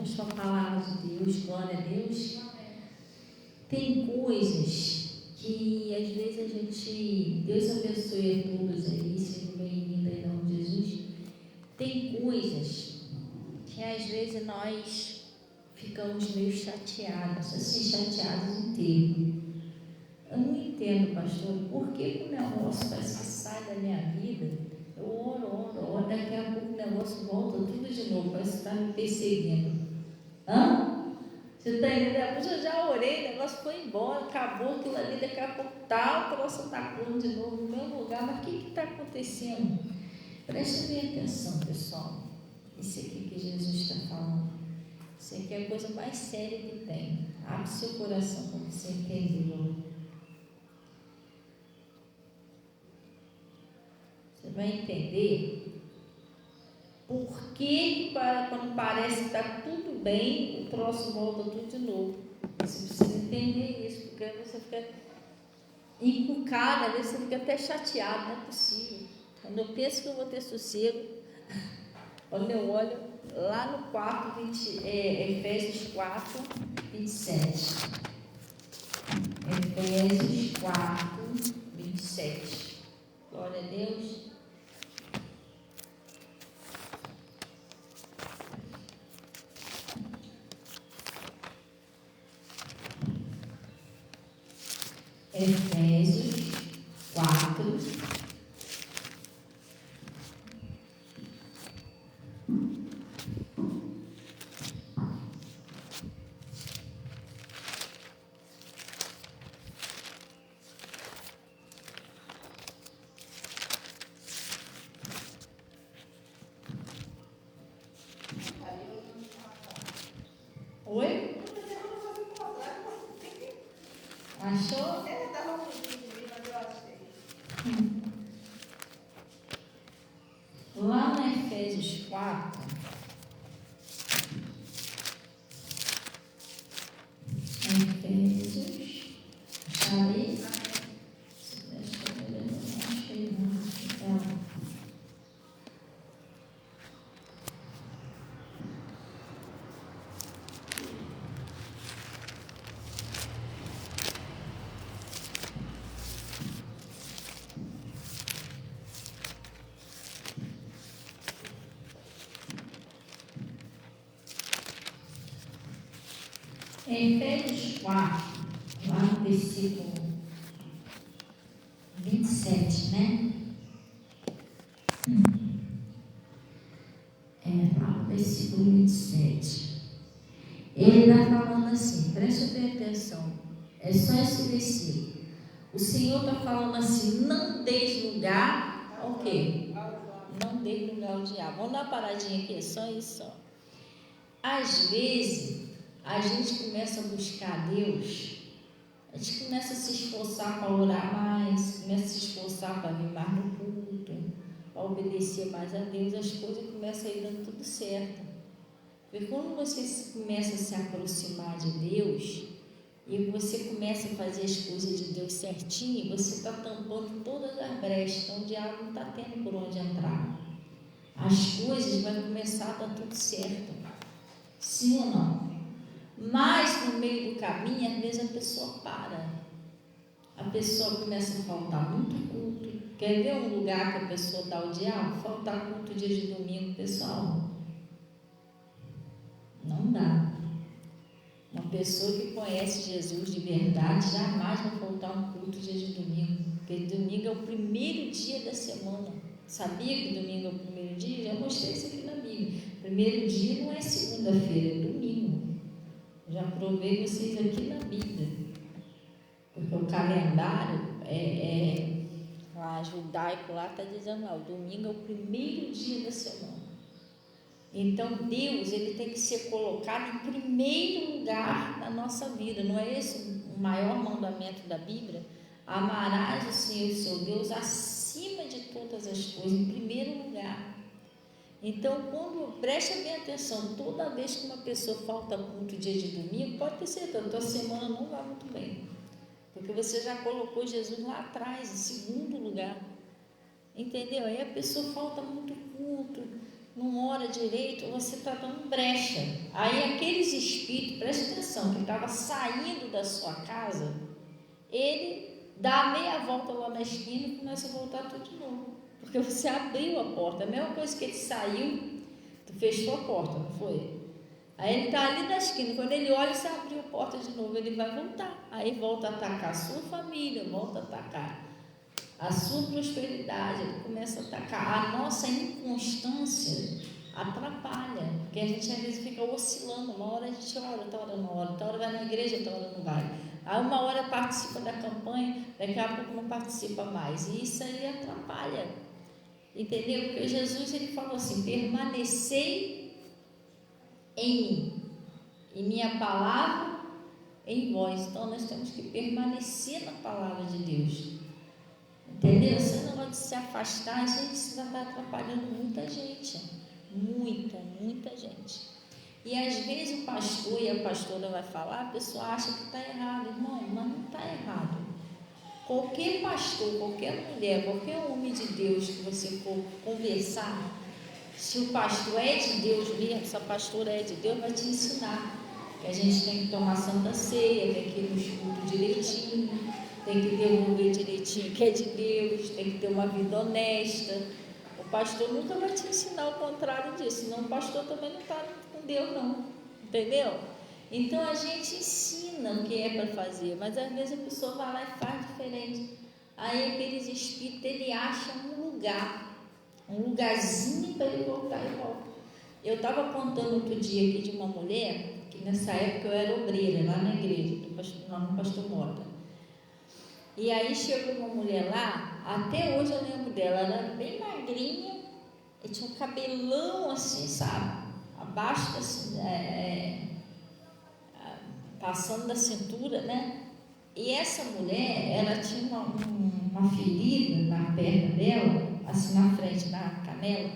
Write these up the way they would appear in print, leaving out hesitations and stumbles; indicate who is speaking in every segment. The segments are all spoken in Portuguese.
Speaker 1: Pastor, a palavra de Deus, glória a Deus. Tem coisas que às vezes a gente, Deus abençoe a todos aí, sejam bem-vindos em nome de Jesus. Tem coisas que às vezes nós ficamos meio chateados, assim, chateados inteiro. Eu não entendo, pastor, por que o negócio parece que sai da minha vida? Eu oro, daqui a pouco o negócio volta tudo de novo, parece que está me perseguindo. Você está entendendo? Eu já orei, o negócio foi embora, acabou aquilo ali, daqui a pouco o troço está pronto de novo no meu lugar, mas o que está acontecendo? Preste bem atenção, pessoal. Isso aqui que Jesus está falando. Isso aqui é a coisa mais séria que tem. Abre seu coração para você entender. Você vai entender por que quando parece que está tudo bem, o troço volta tudo de novo. Você precisa entender isso, porque aí você fica encucado, às vezes você fica até chateado, não é possível. Quando eu penso que eu vou ter sossego, quando eu olho lá no 4, Efésios 4, 27. Efésios 4, 27. Glória a Deus. Efésios 4, oi? Achou?
Speaker 2: Estava pedindo, mas eu achei.
Speaker 1: Lá no Efésios 4, Efésios, falei? Efésios 4, lá no versículo 27, né? Lá no versículo 27. Ele está falando assim, preste bem atenção, é só esse versículo. O Senhor está falando assim, não deis lugar ao quê? Não deis lugar ao diabo. Vamos dar uma paradinha aqui, é só isso. Ó. Às vezes, a gente começa a buscar Deus, a gente começa a se esforçar para orar mais, começa a se esforçar para vir mais no culto, para obedecer mais a Deus, as coisas começam a ir dando tudo certo. Porque quando você começa a se aproximar de Deus, e você começa a fazer as coisas de Deus certinho, você está tampando todas as brechas, então o diabo não está tendo por onde entrar. As coisas vão começar a dar tudo certo. Sim ou não? Mas no meio do caminho, às vezes a pessoa para. A pessoa começa a faltar muito culto. Quer ver um lugar que a pessoa dá o diabo? Faltar culto dia de domingo, pessoal. Não dá. Uma pessoa que conhece Jesus de verdade jamais vai faltar um culto dia de domingo. Porque domingo é o primeiro dia da semana. Sabia que domingo é o primeiro dia? Já mostrei isso aqui na Bíblia. Primeiro dia não é segunda-feira, é domingo. Já provei vocês aqui na Bíblia. Porque o calendário lá, judaico lá está dizendo lá, o domingo é o primeiro dia da semana. Então Deus, ele tem que ser colocado em primeiro lugar na nossa vida. Não é esse o maior mandamento da Bíblia? Amarás o Senhor, seu Deus, acima de todas as coisas, em primeiro lugar. Então, preste bem atenção, toda vez que uma pessoa falta culto dia de domingo, pode ter certeza, a tua semana não vai muito bem. Porque você já colocou Jesus lá atrás, em segundo lugar. Entendeu? Aí a pessoa falta muito culto, não ora direito, você está dando brecha. Aí aqueles espíritos, presta atenção, que estava saindo da sua casa, ele dá a meia volta lá na esquina e começa a voltar tudo de novo. Porque você abriu a porta. A mesma coisa que ele saiu, tu fechou a porta, não foi? Aí ele está ali na esquina, quando ele olha, você abriu a porta de novo, ele vai voltar. Aí volta a atacar a sua família, volta a atacar a sua prosperidade, ele começa a atacar. A nossa inconstância atrapalha, porque a gente às vezes fica oscilando. Uma hora a gente ora, outra hora não ora, outra hora vai na igreja, outra hora não vai. Aí uma hora participa da campanha, daqui a pouco não participa mais. E isso aí atrapalha. Entendeu? Porque Jesus ele falou assim: permanecei em mim, e minha palavra em vós. Então nós temos que permanecer na palavra de Deus. Entendeu? Esse negócio de se afastar, gente, isso vai estar atrapalhando muita gente. Muita gente. E às vezes o pastor e a pastora vai falar, a pessoa acha que está errado. Irmão, mas não está errado. Qualquer pastor, qualquer mulher, qualquer homem de Deus que você for conversar, se o pastor é de Deus mesmo, se a pastora é de Deus, vai te ensinar que a gente tem que tomar santa ceia, tem que ir no escudo direitinho, tem que devolver direitinho que é de Deus, tem que ter uma vida honesta. O pastor nunca vai te ensinar o contrário disso, senão o pastor também não está com Deus não, entendeu? Então a gente ensina o que é para fazer, mas às vezes a pessoa vai lá e faz diferente. Aí aqueles espíritos, ele acha um lugarzinho para ele voltar e volta. Eu estava contando outro dia aqui de uma mulher, que nessa época eu era obreira lá na igreja, no pastor Mota. E aí chegou uma mulher lá, até hoje eu lembro dela, ela era bem magrinha, e tinha um cabelão assim, sabe, abaixo assim, passando da cintura, né? E essa mulher, ela tinha uma ferida na perna dela, assim na frente, na canela,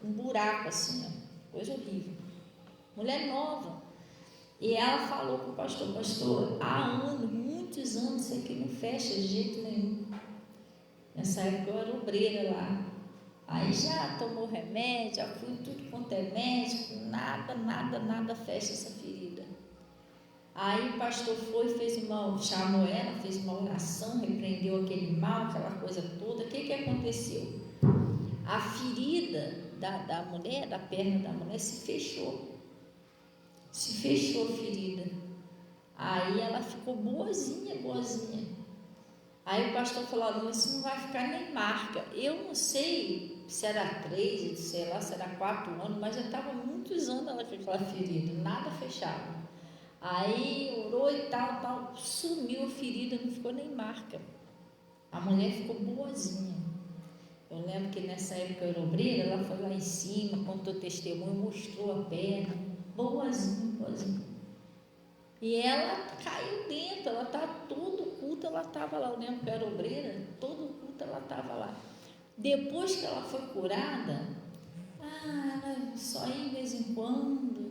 Speaker 1: um buraco assim, ó, coisa horrível. Mulher nova. E ela falou com o pastor: pastor, há anos, muitos anos, isso aqui não fecha de jeito nenhum. Nessa época eu era obreira lá. Aí já tomou remédio, já fui tudo quanto é médico, nada fecha essa ferida. Aí o pastor chamou ela, fez uma oração, repreendeu aquele mal, aquela coisa toda. O que aconteceu? A ferida da mulher, da perna da mulher, se fechou a ferida. Aí ela ficou boazinha. Aí o pastor falou: não, isso não vai ficar nem marca. Eu não sei se era 3, sei lá, se era 4 anos, mas já estava muitos anos ela com aquela ferida, nada fechava. Aí orou e tal, sumiu a ferida, não ficou nem marca. A mulher ficou boazinha. Eu lembro que nessa época eu era obreira, ela foi lá em cima, contou testemunho, mostrou a perna, boazinha. E ela caiu dentro, ela estava todo culto, ela estava lá. Eu lembro que eu era obreira, todo culto ela estava lá. Depois que ela foi curada, ela só ia de vez em quando.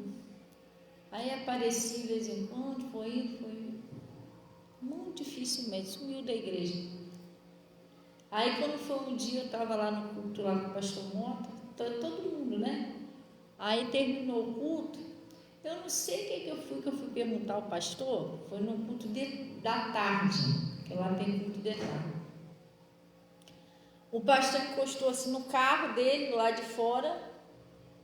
Speaker 1: Aí aparecia de vez em quando, foi muito dificilmente, sumiu da igreja. Aí quando foi um dia, eu estava lá no culto lá com o pastor Mota, todo mundo, né? Aí terminou o culto, eu não sei o que eu fui perguntar ao pastor, foi no culto da tarde, que lá tem culto de tarde. O pastor encostou assim no carro dele, lá de fora,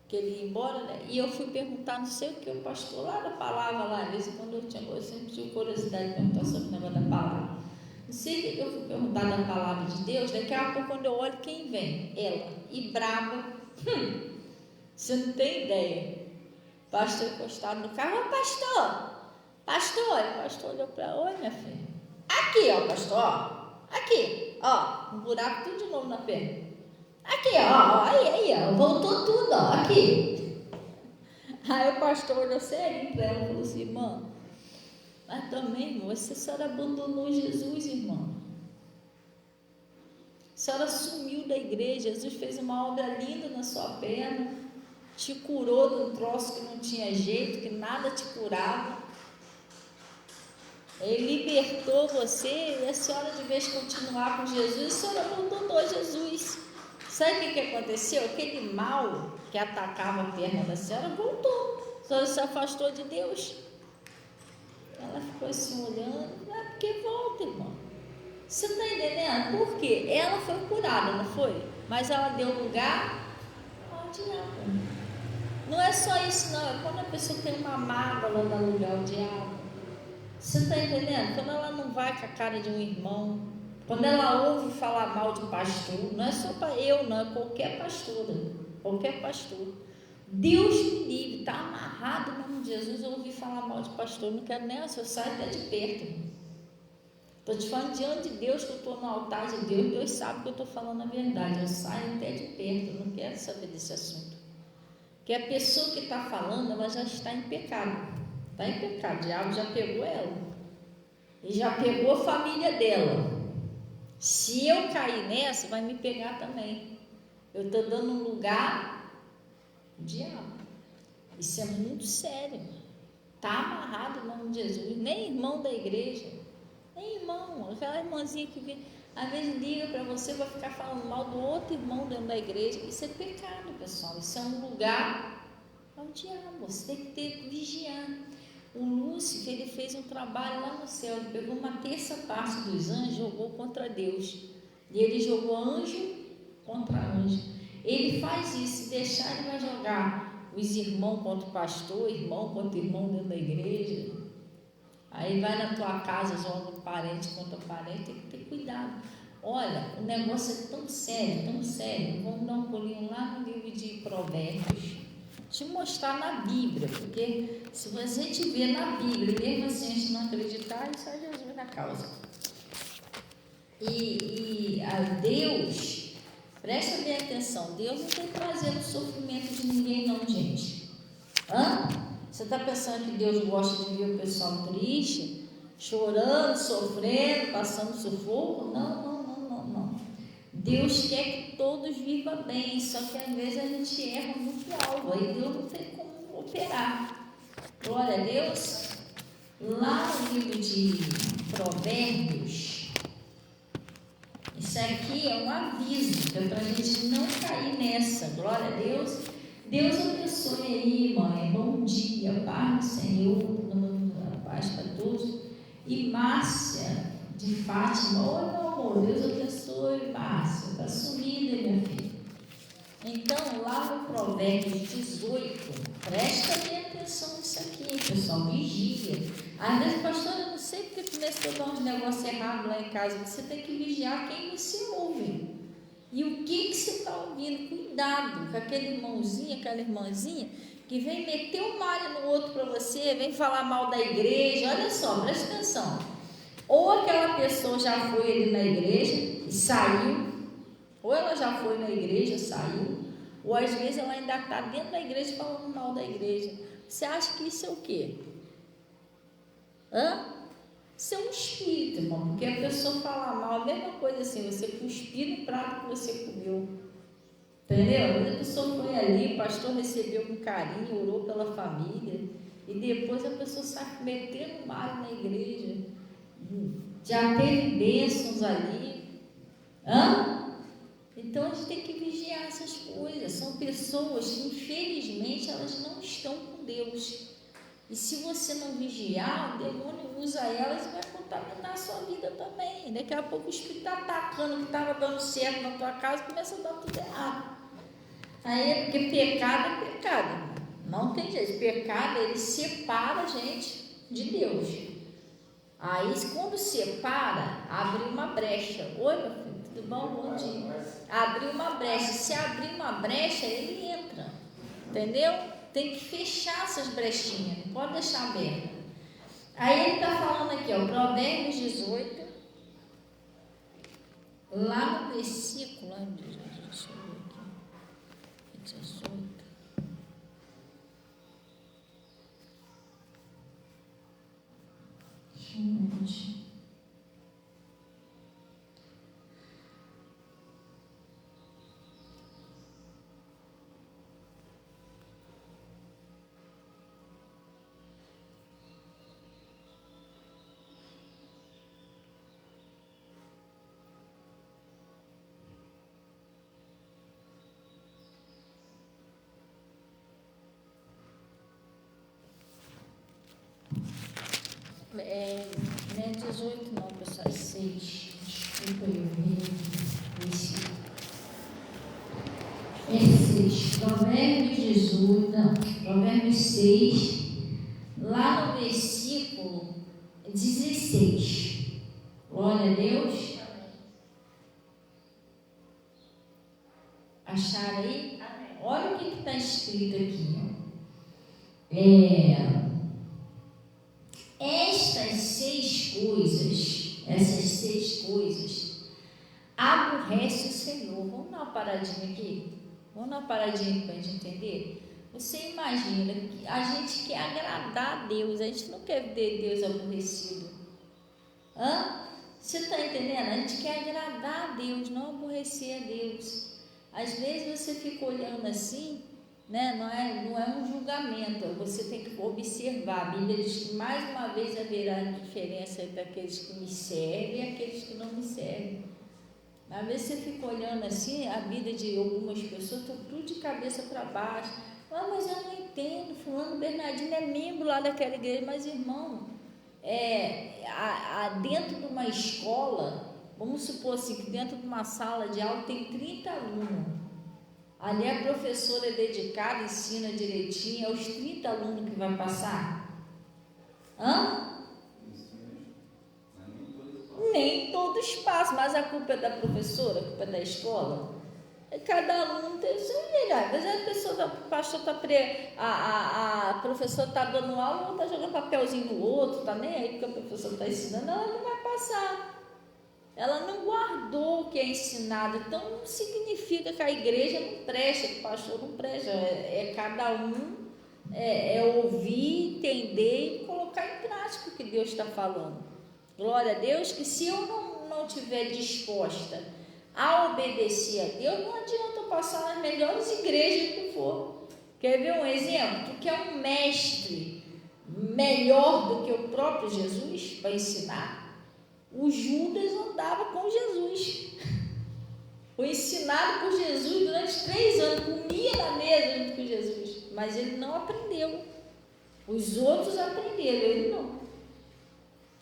Speaker 1: que ele ia embora, né? E eu fui perguntar, não sei o que, o pastor lá da palavra, lá, às vezes quando eu sempre tive curiosidade de perguntar sobre o negócio da palavra. Não sei o que eu fui perguntar da palavra de Deus, daqui a pouco quando eu olho, quem vem? Ela, e brava, você não tem ideia. Pastor encostado no carro: pastor, o pastor olhou para ela: oi, minha filha, aqui, ó, pastor, aqui, ó, um buraco tudo de novo na perna. Aqui, ó, aí, ó, voltou tudo, ó, aqui. Aí o pastor olhou sério para ela e falou assim: irmã, mas também, irmã, a senhora abandonou Jesus, irmã. A senhora sumiu da igreja, Jesus fez uma obra linda na sua perna, te curou de um troço que não tinha jeito, que nada te curava. Ele libertou você, e a senhora, de vez de continuar com Jesus, a senhora abandonou Jesus. A Sabe o que aconteceu? Aquele mal que atacava a perna da senhora voltou. A senhora se afastou de Deus. Ela ficou assim olhando. É porque volta, irmão. Você está entendendo? Por quê? Ela foi curada, não foi? Mas ela deu lugar ao diabo. Não é só isso, não. É quando a pessoa tem uma mágoa, ela dá lugar ao diabo. Você está entendendo? Quando ela não vai com a cara de um irmão, quando ela ouve falar mal de pastor, não é só para eu, não, é qualquer pastora, qualquer pastor. Deus me livre, está amarrado no nome de Jesus, eu ouvi falar mal de pastor, não quero nem, eu saio até de perto. Estou te falando diante de Deus, que eu estou no altar de Deus, Deus sabe que eu estou falando a verdade, eu saio até de perto, eu não quero saber desse assunto. Porque a pessoa que está falando, ela já está em pecado. Está em pecado, o diabo já pegou ela. E já pegou a família dela. Se eu cair nessa, vai me pegar também. Eu estou dando um lugar ao diabo. Isso é muito sério. Está amarrado em nome de Jesus. Nem irmão da igreja. Nem irmão. Aquela irmãzinha que vem, às vezes liga para você, vai ficar falando mal do outro irmão dentro da igreja. Isso é pecado, pessoal. Isso é um lugar ao diabo. Você tem que vigiar. O Lúcifer, ele fez um trabalho lá no céu. Ele pegou uma terça parte dos anjos e jogou contra Deus. E ele jogou anjo contra anjo. Ele faz isso. Se deixar, ele vai jogar os irmãos contra o pastor, irmão contra irmão dentro da igreja. Aí vai na tua casa, joga um parente contra parente. Tem que ter cuidado. Olha, o negócio é tão sério, tão sério. Vamos dar um pulinho lá no livro de Provérbios. Te mostrar na Bíblia, porque se você te ver na Bíblia, mesmo assim a gente não acreditar, isso é Jesus na causa. E a Deus, presta bem atenção, Deus não tem prazer no sofrimento de ninguém não, gente. Você está pensando que Deus gosta de ver o pessoal triste, chorando, sofrendo, passando sufoco? Não. Deus quer que todos vivam bem, só que às vezes a gente erra muito alvo, aí Deus não tem como operar. Glória a Deus. Lá no livro de Provérbios, isso aqui é um aviso, que é para a gente não cair nessa. Glória a Deus. Deus abençoe aí, mãe. Bom dia, paz do Senhor, paz para todos. E Márcia de Fátima, oi meu amor, Deus abençoe, Márcia, está sumida, minha filha. Então, lá no Provérbios 18, presta bem atenção nisso aqui, pessoal, vigia. Às vezes, pastor, eu não sei porque começou a dar uns negócios errados lá em casa. Você tem que vigiar quem você ouve. E o que você está ouvindo? Cuidado com aquele irmãozinho, aquela irmãzinha que vem meter um malho no outro para você, vem falar mal da igreja. Olha só, presta atenção. Ou aquela pessoa já foi ali na igreja e saiu, ou ela já foi na igreja, saiu, ou às vezes ela ainda está dentro da igreja falando mal da igreja. Você acha que isso é o quê? Isso é um espírito, irmão, porque a pessoa fala mal, a mesma coisa assim, você cuspir no prato que você comeu, entendeu? A pessoa foi ali, o pastor recebeu com carinho, orou pela família, e depois a pessoa sai metendo mal na igreja, já teve bênçãos ali, Então a gente tem que vigiar essas coisas. São pessoas que infelizmente elas não estão com Deus. E se você não vigiar, o demônio usa elas e vai contaminar a sua vida também. Daqui a pouco o espírito está atacando o que estava dando certo na tua casa, começa a dar tudo errado. Aí é porque pecado é pecado. Não tem jeito. Pecado, ele separa a gente de Deus. Aí quando separa, abre uma brecha. Oi, meu filho, tudo bom? Bom dia. Abriu uma brecha. Se abrir uma brecha, ele entra. Entendeu? Tem que fechar essas brechinhas, não pode deixar aberta. Aí ele está falando aqui, ó, Provérbios 18, lá no versículo, deixa eu ver aqui, 18. Gente. Não é 18 não, pessoal, é 6. Desculpa, eu vi. É 6. Provérbios 18, não, Provérbios 6, lá no versículo 16. Glória a Deus. Acharam aí?
Speaker 2: Amém.
Speaker 1: Olha o que está escrito aqui. Essas seis coisas aborrece o Senhor. Vamos dar uma paradinha aqui? Vamos dar uma paradinha para a gente entender? Você imagina que a gente quer agradar a Deus, a gente não quer ver Deus aborrecido. Você está entendendo? A gente quer agradar a Deus, não aborrecer a Deus. Às vezes você fica olhando assim, né? Não é um julgamento, você tem que observar. A Bíblia diz que mais uma vez haverá diferença entre aqueles que me servem e aqueles que não me servem. Às vezes você fica olhando assim, a vida de algumas pessoas está tudo de cabeça para baixo. Mas eu não entendo, fulano Bernardino é membro lá daquela igreja, mas irmão, dentro de uma escola, vamos supor assim, que dentro de uma sala de aula tem 30 alunos. Ali a professora é dedicada, ensina direitinho, é os 30 alunos que vai passar? Nem todos passam, mas a culpa é da professora, a culpa é da escola. Cada aluno tem isso aí, mas a pessoa, a professora está dando aula, ela está jogando papelzinho no outro, está nem aí porque a professora está ensinando, ela não vai passar. Ela não guardou o que é ensinado, então não significa que a igreja não presta, que o pastor não presta, cada um ouvir, entender e colocar em prática o que Deus está falando. Glória a Deus, que se eu não estiver disposta a obedecer a Deus, não adianta eu passar nas melhores igrejas que for. Quer ver um exemplo? Tu quer um mestre melhor do que o próprio Jesus para ensinar? O Judas andava com Jesus, foi ensinado por Jesus durante 3 anos, comia na mesa junto com Jesus, mas ele não aprendeu. Os outros aprenderam, ele não.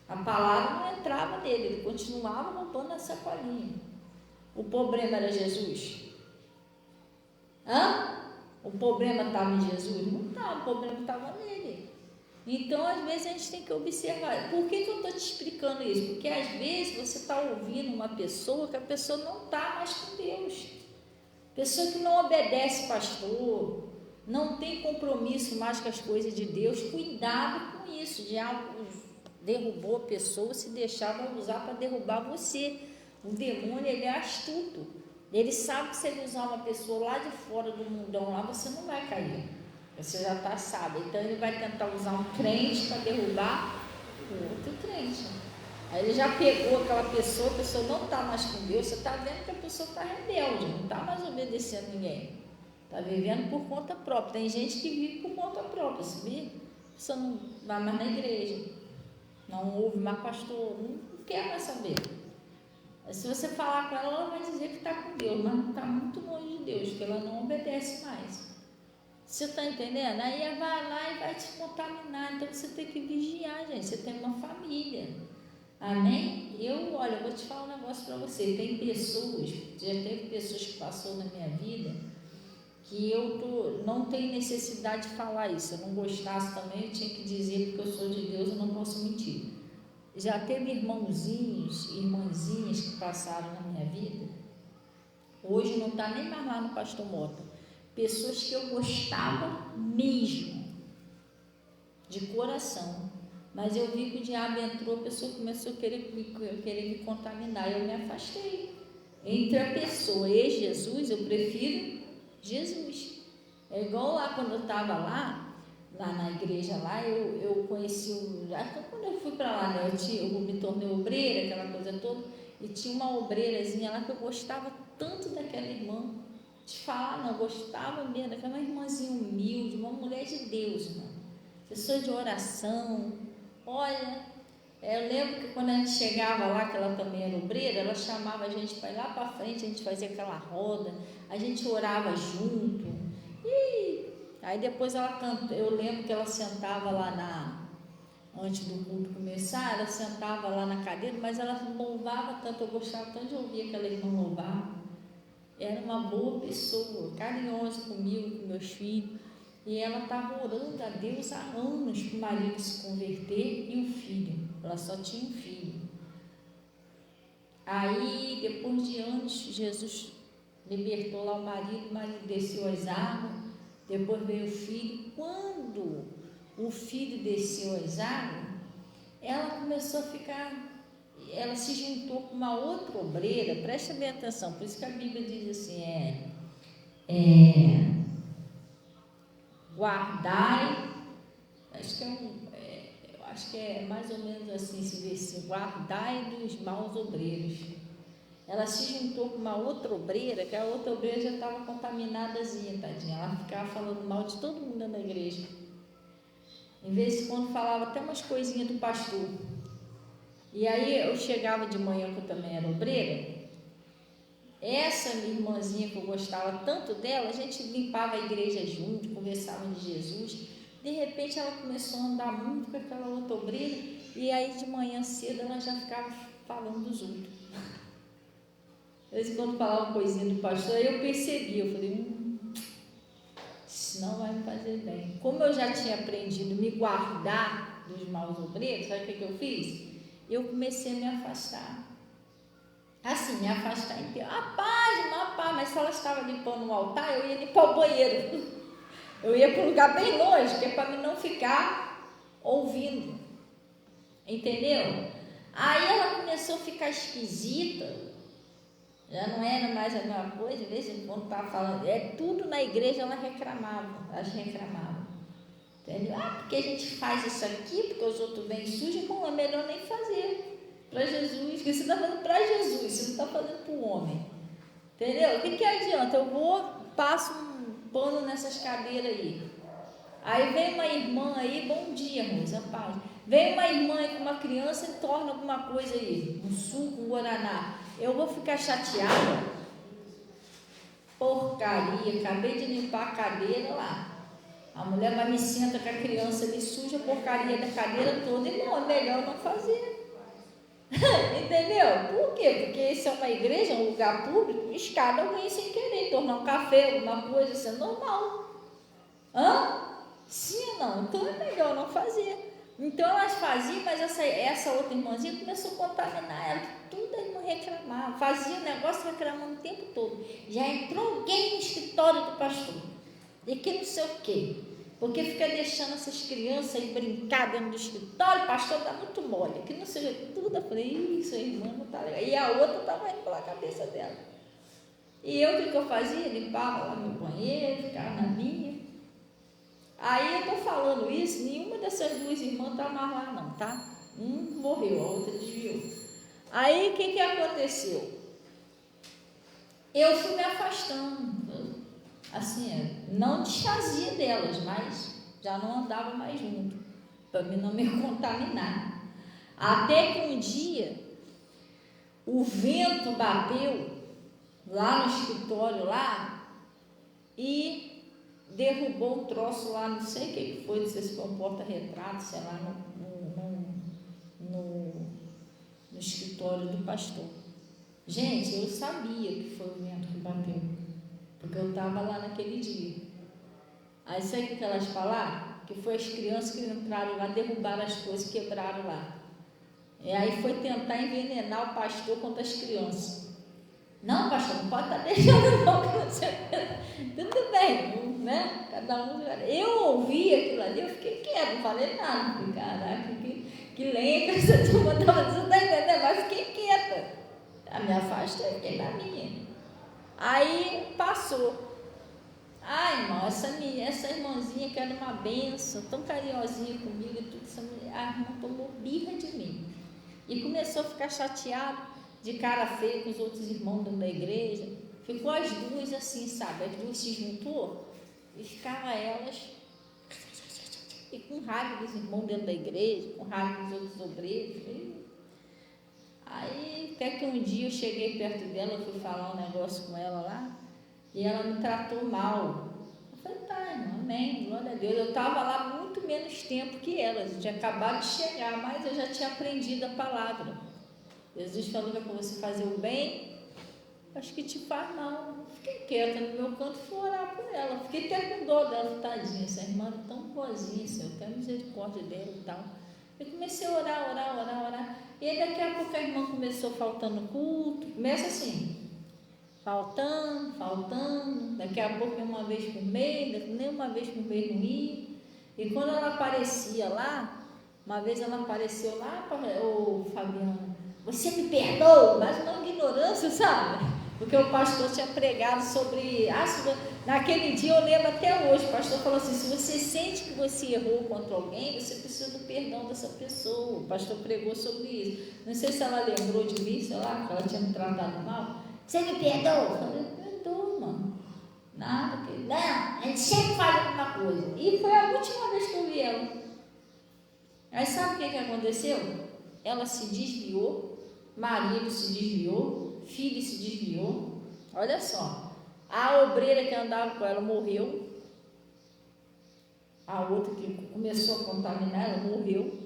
Speaker 1: A palavra não entrava nele, ele continuava roubando a sacolinha. O problema era Jesus? O problema estava em Jesus? Não estava, o problema estava nele. Então, às vezes, a gente tem que observar. Por que eu estou te explicando isso? Porque, às vezes, você está ouvindo uma pessoa que a pessoa não está mais com Deus. Pessoa que não obedece pastor, não tem compromisso mais com as coisas de Deus. Cuidado com isso. O diabo derrubou a pessoa, se deixava usar para derrubar você. O demônio, ele é astuto. Ele sabe que se ele usar uma pessoa lá de fora do mundão, lá você não vai cair. Você já está sábio. Então ele vai tentar usar um crente para derrubar o outro crente. Aí ele já pegou aquela pessoa, a pessoa não está mais com Deus. Você está vendo que a pessoa está rebelde, não está mais obedecendo ninguém. Está vivendo por conta própria. Tem gente que vive por conta própria, sabia? A pessoa não vai mais na igreja, não ouve mais pastor, não quer mais saber. Se você falar com ela, ela vai dizer que está com Deus, mas está muito longe de Deus, porque ela não obedece mais. Você está entendendo? Aí ela vai lá e vai te contaminar. Então você tem que vigiar, gente. Você tem uma família. Amém? Eu vou te falar um negócio para você. Tem pessoas, já teve pessoas que passou na minha vida, que não tenho necessidade de falar isso. Se eu não gostasse também, eu tinha que dizer, porque eu sou de Deus, eu não posso mentir. Já teve irmãozinhos e irmãzinhas que passaram na minha vida. Hoje não está nem mais lá no Pastor Mota. Pessoas que eu gostava mesmo, de coração, mas eu vi que o diabo entrou, a pessoa começou a querer me contaminar, eu me afastei. Entre a pessoa e Jesus, eu prefiro Jesus. É igual lá quando eu estava lá na igreja lá, eu conheci quando eu fui para lá, né, eu me tornei obreira, aquela coisa toda, e tinha uma obreirazinha lá que eu gostava tanto daquela irmã. Te falar, não, eu gostava mesmo daquela irmãzinha humilde, uma mulher de Deus, irmão. Pessoa de oração. Olha, eu lembro que quando a gente chegava lá, que ela também era obreira, ela chamava a gente para ir lá para frente, a gente fazia aquela roda, a gente orava junto. E aí depois ela cantou, eu lembro que ela sentava lá antes do culto começar, ela sentava lá na cadeira, mas ela louvava tanto, eu gostava tanto de ouvir aquela irmã louvar. Era uma boa pessoa, carinhosa comigo, com meus filhos. E ela estava orando a Deus há anos para o marido se converter e o filho. Ela só tinha um filho. Aí, depois de anos, Jesus libertou lá o marido desceu as águas, depois veio o filho. Quando o filho desceu as águas, ela começou a ficar, ela se juntou com uma outra obreira, presta bem atenção, por isso que a Bíblia diz assim, guardai, eu acho que é mais ou menos assim esse versículo, guardai dos maus obreiros. Ela se juntou com uma outra obreira, que a outra obreira já estava contaminadazinha, tadinha. Ela ficava falando mal de todo mundo na igreja. Em vez de quando falava até umas coisinhas do pastor. E aí eu chegava de manhã, que eu também era obreira. Essa minha irmãzinha que eu gostava tanto dela, a gente limpava a igreja junto, conversava de Jesus. De repente ela começou a andar muito com aquela outra obreira. E aí de manhã cedo ela já ficava falando dos outros. De vez em quando falava uma coisinha do pastor, aí eu percebi, eu falei, isso não vai me fazer bem. Como eu já tinha aprendido a me guardar dos maus obreiros, sabe o que eu fiz? Eu comecei a me afastar. Assim, me afastar inteiro. Paz, mas se ela estava limpando o altar, eu ia limpar o banheiro. Eu ia para um lugar bem longe, que é para mim não ficar ouvindo. Entendeu? Aí ela começou a ficar esquisita. Já não era mais a mesma coisa, de vez em quando estava falando, tudo na igreja elas reclamavam. Entendeu? Porque a gente faz isso aqui, porque os outros vêm sujos, bom, é melhor nem fazer para Jesus, porque você está fazendo para Jesus, você não está fazendo para o homem. Entendeu? O que adianta? Eu passo um pano nessas cadeiras aí. Aí vem uma irmã aí, bom dia, moça, paz. Vem uma irmã aí com uma criança e torna alguma coisa aí, um suco, um guaraná. Eu vou ficar chateada? Porcaria, acabei de limpar a cadeira lá. A mulher vai me senta com a criança ali, suja a porcaria da cadeira toda. E não, é melhor não fazer. Entendeu? Por quê? Porque isso é uma igreja, um lugar público, escada alguém sem querer, tornar um café, alguma coisa, isso é normal. Sim ou não? Então é melhor não fazer. Então elas faziam, mas essa outra irmãzinha começou a contaminar ela, que tudo a irmã reclamava, fazia o negócio reclamando o tempo todo. Já entrou alguém no escritório do pastor, e que não sei o quê, porque fica deixando essas crianças aí brincar dentro do escritório, o pastor está muito mole, que não sei o que, tudo. Eu falei, isso, a irmã não está legal. E a outra estava indo pela cabeça dela. E eu, o que eu fazia? Limpava lá meu banheiro, ficava na minha. Aí eu estou falando isso, nenhuma dessas duas irmãs está mais lá não, tá? Um morreu, a outra desviou. Aí o que aconteceu? Eu fui me afastando, assim, não desfazia delas, mas já não andava mais junto, para mim não me contaminar. Até que um dia, o vento bateu lá no escritório lá e derrubou um troço lá, não sei o que foi, não sei se foi um porta-retrato, sei lá, no escritório do pastor. Gente, eu sabia que foi o vento que bateu, porque eu estava lá naquele dia. Aí sabe o que elas falaram? Que foi as crianças que entraram lá, derrubaram as coisas, quebraram lá. E aí foi tentar envenenar o pastor contra as crianças. Não, pastor, não pode estar deixando não, que você... Tudo bem, né? Cada um... Eu ouvi aquilo ali, eu fiquei quieta, não falei nada. Falei, caraca, que lenha que essa turma estava dizendo, tá entendendo? Mas fiquei quieta. Eu me afastei, fiquei na minha. Aí passou. Irmão, essa irmãzinha que era uma benção, tão carinhosinha comigo e tudo, a irmã tomou birra de mim. E começou a ficar chateada, de cara feia com os outros irmãos da igreja. Ficou as duas assim, sabe? As duas se juntou e ficava elas e com raiva dos irmãos dentro da igreja, com raiva dos outros obreiros. Aí até que um dia eu cheguei perto dela, eu fui falar um negócio com ela lá e ela me tratou mal. Eu falei, tá, irmão, amém, glória a Deus. Eu estava lá muito menos tempo que ela. Eu tinha acabado de chegar, mas eu já tinha aprendido a palavra. Jesus falou que é para você fazer o bem, acho que te faz mal. Fiquei quieta no meu canto e fui orar por ela. Fiquei até com dor dela, tadinha, essa irmã é tão boazinha, Senhor, tenho misericórdia dela e tal. Eu comecei a orar. E aí daqui a pouco a irmã começou faltando culto. Começa assim, faltando. Daqui a pouco uma vez por mês, nem uma vez por mês não ia. E quando ela aparecia lá, uma vez ela apareceu lá, ô Fabiana, você me perdoa? Mas uma ignorância, sabe? Porque o pastor tinha pregado sobre... naquele dia eu lembro até hoje, o pastor falou assim, se você sente que você errou contra alguém, você precisa do perdão dessa pessoa. O pastor pregou sobre isso. Não sei se ela lembrou de mim, sei lá, que ela tinha me tratado mal. Você me perdoa? Eu falei, perdoa, mano. Nada, querido. Não, a gente sempre faz alguma coisa. E foi a última vez que eu vi ela. Aí sabe o que aconteceu? Ela se desviou, marido se desviou, filho se desviou. Olha só, a obreira que andava com ela morreu, a outra que começou a contaminar ela morreu.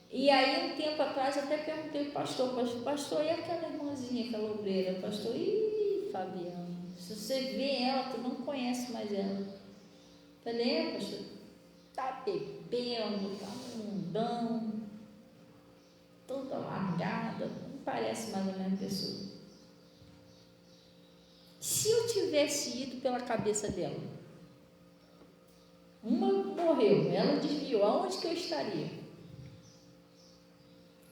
Speaker 1: E aí um tempo atrás até perguntei para o pastor, e aquela irmãzinha, aquela obreira? Pastor, Fabiana, se você vê ela, tu não conhece mais ela. Falei, pastor, tá bebendo, tá no mundão, toda largada, não parece mais a mesma pessoa. Se eu tivesse ido pela cabeça dela, uma morreu, ela desviou, aonde que eu estaria?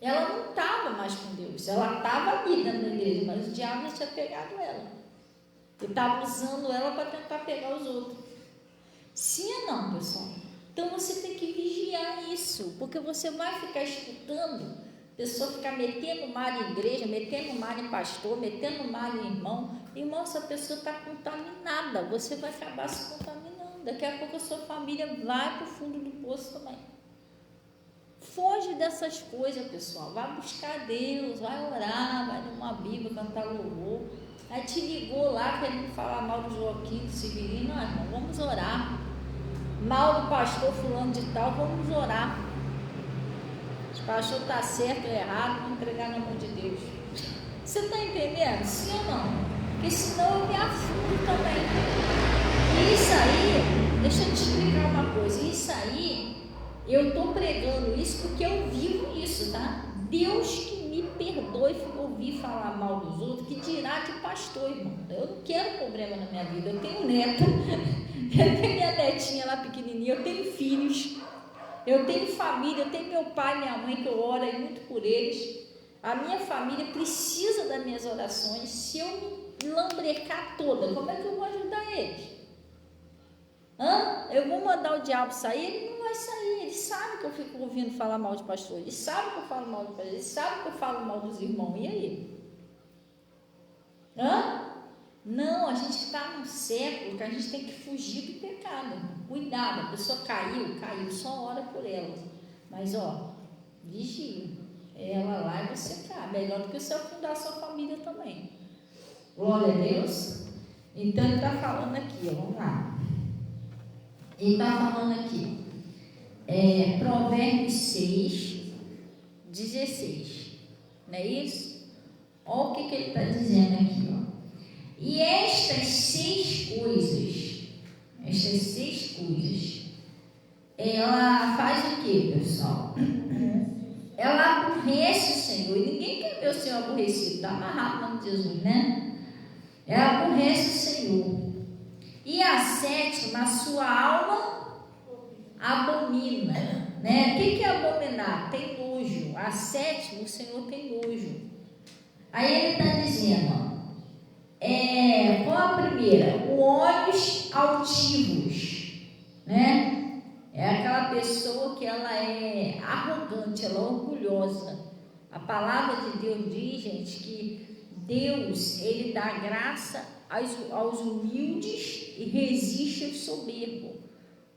Speaker 1: Ela não estava mais com Deus, ela estava ali dentro da igreja, mas o diabo já tinha pegado ela. Ele estava usando ela para tentar pegar os outros. Sim ou não, pessoal? Então você tem que vigiar isso, porque você vai ficar escutando pessoa ficar metendo mal em igreja, metendo mal em pastor, metendo mal em irmão. Irmão, essa pessoa está contaminada, você vai acabar se contaminando. Daqui a pouco a sua família vai para o fundo do poço também. Foge dessas coisas, pessoal. Vai buscar Deus, vai orar, vai numa Bíblia, cantar louvor. Aí te ligou lá querendo falar mal do Joaquim, do Severino. Não, irmão, vamos orar. Mal do pastor fulano de tal, vamos orar. Se o pastor está certo ou errado, vamos entregar na mão de Deus. Você está entendendo? Sim ou não? Porque senão eu me afundo também. E isso aí, deixa eu te explicar uma coisa. Isso aí, eu estou pregando isso porque eu vivo isso, tá? Deus que me perdoe ouvir falar mal dos outros, que dirá de pastor, irmão. Eu não quero problema na minha vida. Eu tenho neto, eu tenho minha netinha lá pequenininha, eu tenho filhos, eu tenho família, eu tenho meu pai e minha mãe que eu oro muito por eles. A minha família precisa das minhas orações. Se eu me lambrecar toda, como é que eu vou ajudar eles? Eu vou mandar o diabo sair? Ele não vai sair. Ele sabe que eu fico ouvindo falar mal de pastor, ele sabe que eu falo mal de pastor, ele sabe que eu falo mal dos irmãos. E aí? Não, a gente está num século que a gente tem que fugir do pecado. Cuidado, a pessoa caiu, só ora por ela. Mas vigia. Ela lá e você cá. Melhor do que você afundar a sua família também. Glória a Deus. Então ele está falando aqui, vamos lá. Ele está falando aqui, Provérbios 6, 16, não é isso? Olha o que ele está dizendo aqui, E estas seis coisas, ela faz o que, pessoal? Ela aborrece o Senhor, e ninguém quer ver o Senhor aborrecido, está amarrado no nome de Jesus, né? Ela aborrece o Senhor. E a sétima, a sua alma abomina, né? O que é abominar? Tem nojo. A sétima, o Senhor tem nojo. Aí ele está dizendo, qual a primeira? Olhos altivos, né? É aquela pessoa que ela é arrogante, ela é orgulhosa. A palavra de Deus diz, gente, que Deus, ele dá graça aos humildes e resiste aos soberbos.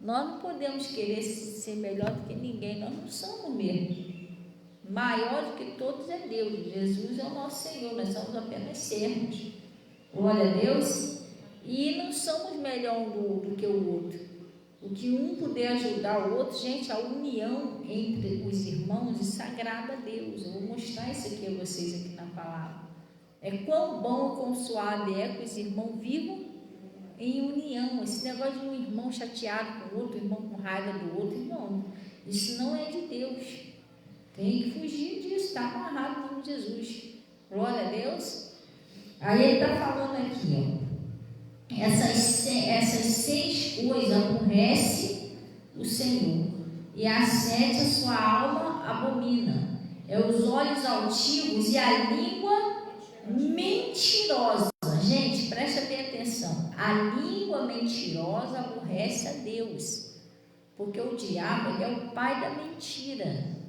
Speaker 1: Nós não podemos querer ser melhor do que ninguém, nós não somos mesmo. Maior do que todos é Deus. Jesus é o nosso Senhor, nós somos apenas servos. Glória a Deus. E não somos melhor um do que o outro. O que um puder ajudar o outro, gente, a união entre os irmãos, isso agrada a Deus. Eu vou mostrar isso aqui a vocês aqui na palavra. É quão bom, quão suave é que os irmãos vivam em união. Esse negócio de um irmão chateado com o outro, irmão com raiva do outro, irmão, isso não é de Deus. Tem que fugir disso, está amarrado no nome de Jesus. Glória a Deus. Aí ele está falando aqui, ó. Essas 6 coisas aborrece o Senhor, e a 7 a sua alma abomina. É os olhos altivos e a língua mentirosa. Gente, presta bem atenção. A língua mentirosa aborrece a Deus, porque o diabo, ele é o pai da mentira.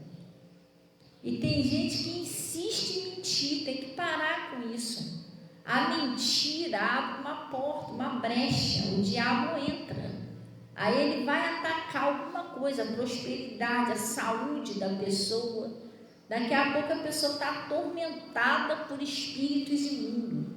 Speaker 1: E tem gente que insiste em mentir, tem que parar com isso. A mentira abre uma porta, uma brecha, o diabo entra. Aí ele vai atacar alguma coisa, a prosperidade, a saúde da pessoa. Daqui a pouco a pessoa está atormentada por espíritos imundos.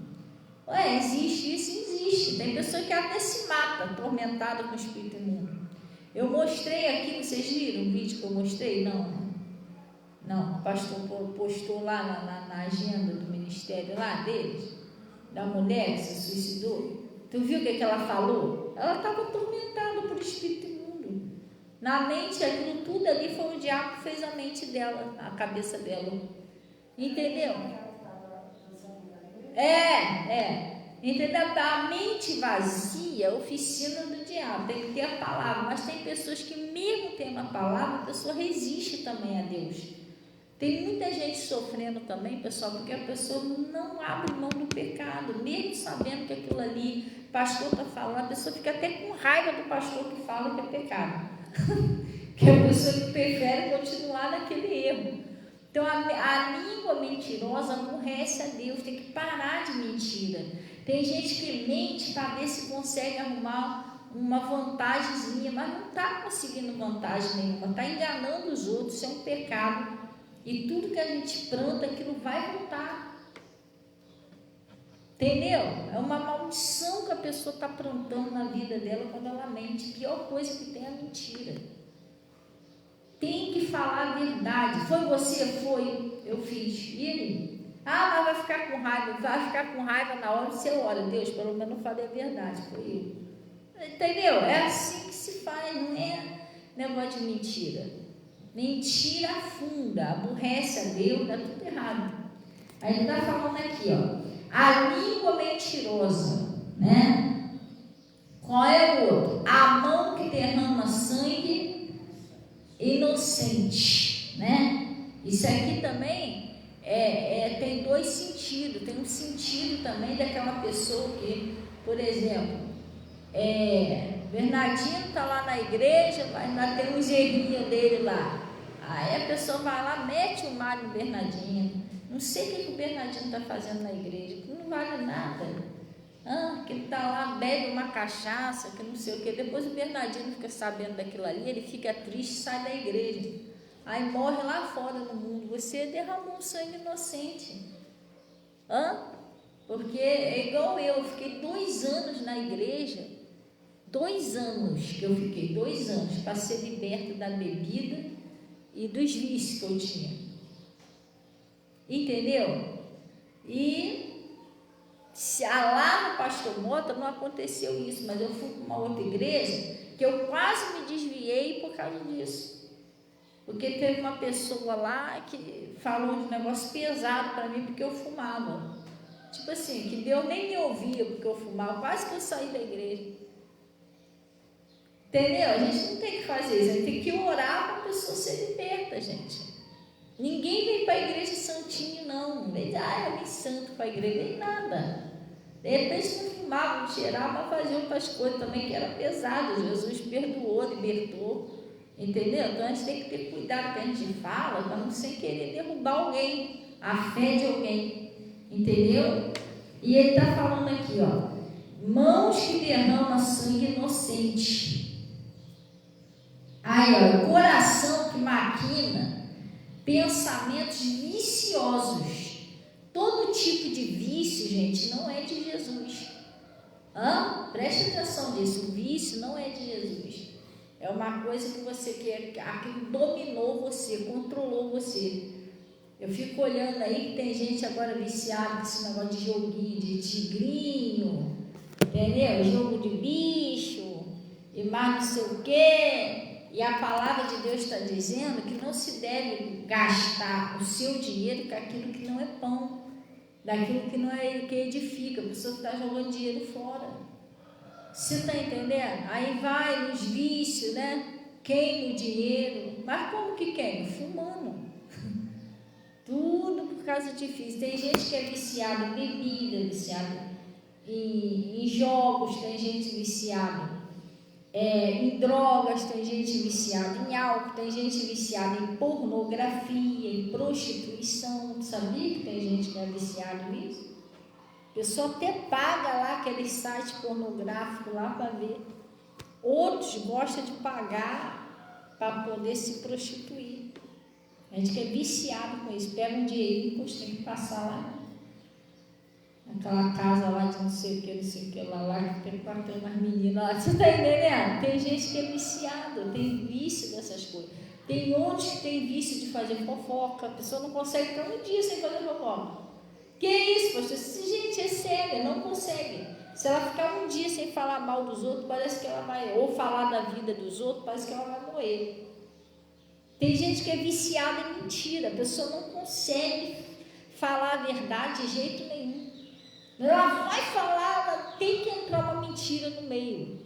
Speaker 1: Ué, existe isso? Existe. Tem pessoa que até se mata, atormentada com espírito imundo. Eu mostrei aqui, vocês viram o vídeo que eu mostrei? Não, o pastor postou lá na agenda do ministério lá deles, da mulher que se suicidou. Tu viu o que ela falou? Ela estava atormentada por espírito imundo. Na mente, aquilo tudo ali foi o diabo que fez a mente dela, a cabeça dela. Entendeu? Entendeu? A mente vazia é oficina do diabo. Tem que ter a palavra. Mas tem pessoas que, mesmo tendo a palavra, a pessoa resiste também a Deus. Tem muita gente sofrendo também, pessoal, porque a pessoa não abre mão do pecado, mesmo sabendo que aquilo ali, o pastor está falando, a pessoa fica até com raiva do pastor que fala que é pecado. Que a pessoa que prefere continuar naquele erro. Então, a língua mentirosa aborrece a Deus, tem que parar de mentira. Tem gente que mente para ver se consegue arrumar uma vantagemzinha, mas não está conseguindo vantagem nenhuma, está enganando os outros, isso é um pecado. E tudo que a gente planta, aquilo vai voltar. Entendeu? É uma maldição que a pessoa está plantando na vida dela quando ela mente. A pior coisa que tem é a mentira. Tem que falar a verdade. Foi você? Foi. Eu fiz. E ele? Mas vai ficar com raiva. Vai ficar com raiva na hora que você ora. Deus, pelo menos eu falei a verdade. Foi eu. Entendeu? É assim que se faz. Não é negócio de mentira. Mentira afunda, aborrece a Deus, dá tudo errado. Aí ele está falando aqui, ó, a língua mentirosa, né? Qual é o outro? A mão que derrama sangue inocente, né? Isso aqui também tem 2 sentidos. Tem um sentido também daquela pessoa que, por exemplo, Bernardino está lá na igreja, mas ainda tem uns errinhos dele lá. Aí a pessoa vai lá, mete o mar no Bernardino. Não sei o que o Bernardino está fazendo na igreja, que não vale nada. Que ele está lá, bebe uma cachaça, que não sei o que. Depois o Bernardino fica sabendo daquilo ali, ele fica triste, sai da igreja. Aí morre lá fora no mundo. Você derramou um sangue inocente. Porque é igual eu fiquei 2 anos na igreja. 2 anos que eu fiquei, 2 anos para ser liberta da bebida e dos vícios que eu tinha. Entendeu? E lá no Pastor Mota não aconteceu isso, mas eu fui para uma outra igreja que eu quase me desviei por causa disso. Porque teve uma pessoa lá que falou um negócio pesado para mim porque eu fumava. Tipo assim, que Deus nem me ouvia porque eu fumava, quase que eu saí da igreja. Entendeu? A gente não tem que fazer isso, a gente tem que orar para a pessoa ser liberta, gente. Ninguém vem para a igreja santinho, não. Nem eu vim santo para a igreja, nem nada. De repente não fumava, não cheirava, mas fazia outras coisas também que era pesado. Jesus perdoou, libertou. Entendeu? Então a gente tem que ter cuidado que a gente fala, para não sem querer derrubar alguém, a fé de alguém. Entendeu? E ele está falando aqui, ó, mãos que derramam sangue inocente. Aí, ó, coração que maquina pensamentos viciosos. Todo tipo de vício, gente, não é de Jesus. Preste atenção nisso, o vício não é de Jesus. É uma coisa que você quer, aquilo dominou você, controlou você. Eu fico olhando aí que tem gente agora viciada nesse negócio de joguinho, de tigrinho, entendeu? Jogo de bicho e mais não sei o quê. E a palavra de Deus está dizendo que não se deve gastar o seu dinheiro com aquilo que não é pão, daquilo que não é que edifica. A pessoa está jogando dinheiro fora. Você está entendendo? Aí vai nos vícios, né? Queima o dinheiro. Mas como que queima? Fumando. Tudo por causa de vício. Tem gente que é viciada em bebida, viciada em jogos, tem gente viciada em drogas, tem gente viciada em álcool, tem gente viciada em pornografia, em prostituição. Sabia que tem gente que é viciada nisso? A pessoa até paga lá aquele site pornográfico lá para ver. Outros gostam de pagar para poder se prostituir. A gente que é viciado com isso, pega um dinheirinho, depois tem que passar lá naquela casa lá de não sei o que lá, que tem que bater umas meninas lá. Você está entendendo? Tem gente que é viciado, tem vício dessas coisas. Tem outros que tem vício de fazer fofoca. A pessoa não consegue ficar um dia sem fazer fofoca. Que isso, pastor? Gente, é sério, não consegue. Se ela ficar um dia sem falar mal dos outros, parece que ela vai, ou falar da vida dos outros, parece que ela vai morrer. Tem gente que é viciada em mentira, a pessoa não consegue falar a verdade de jeito nenhum. Ela vai falar, ela tem que entrar uma mentira no meio.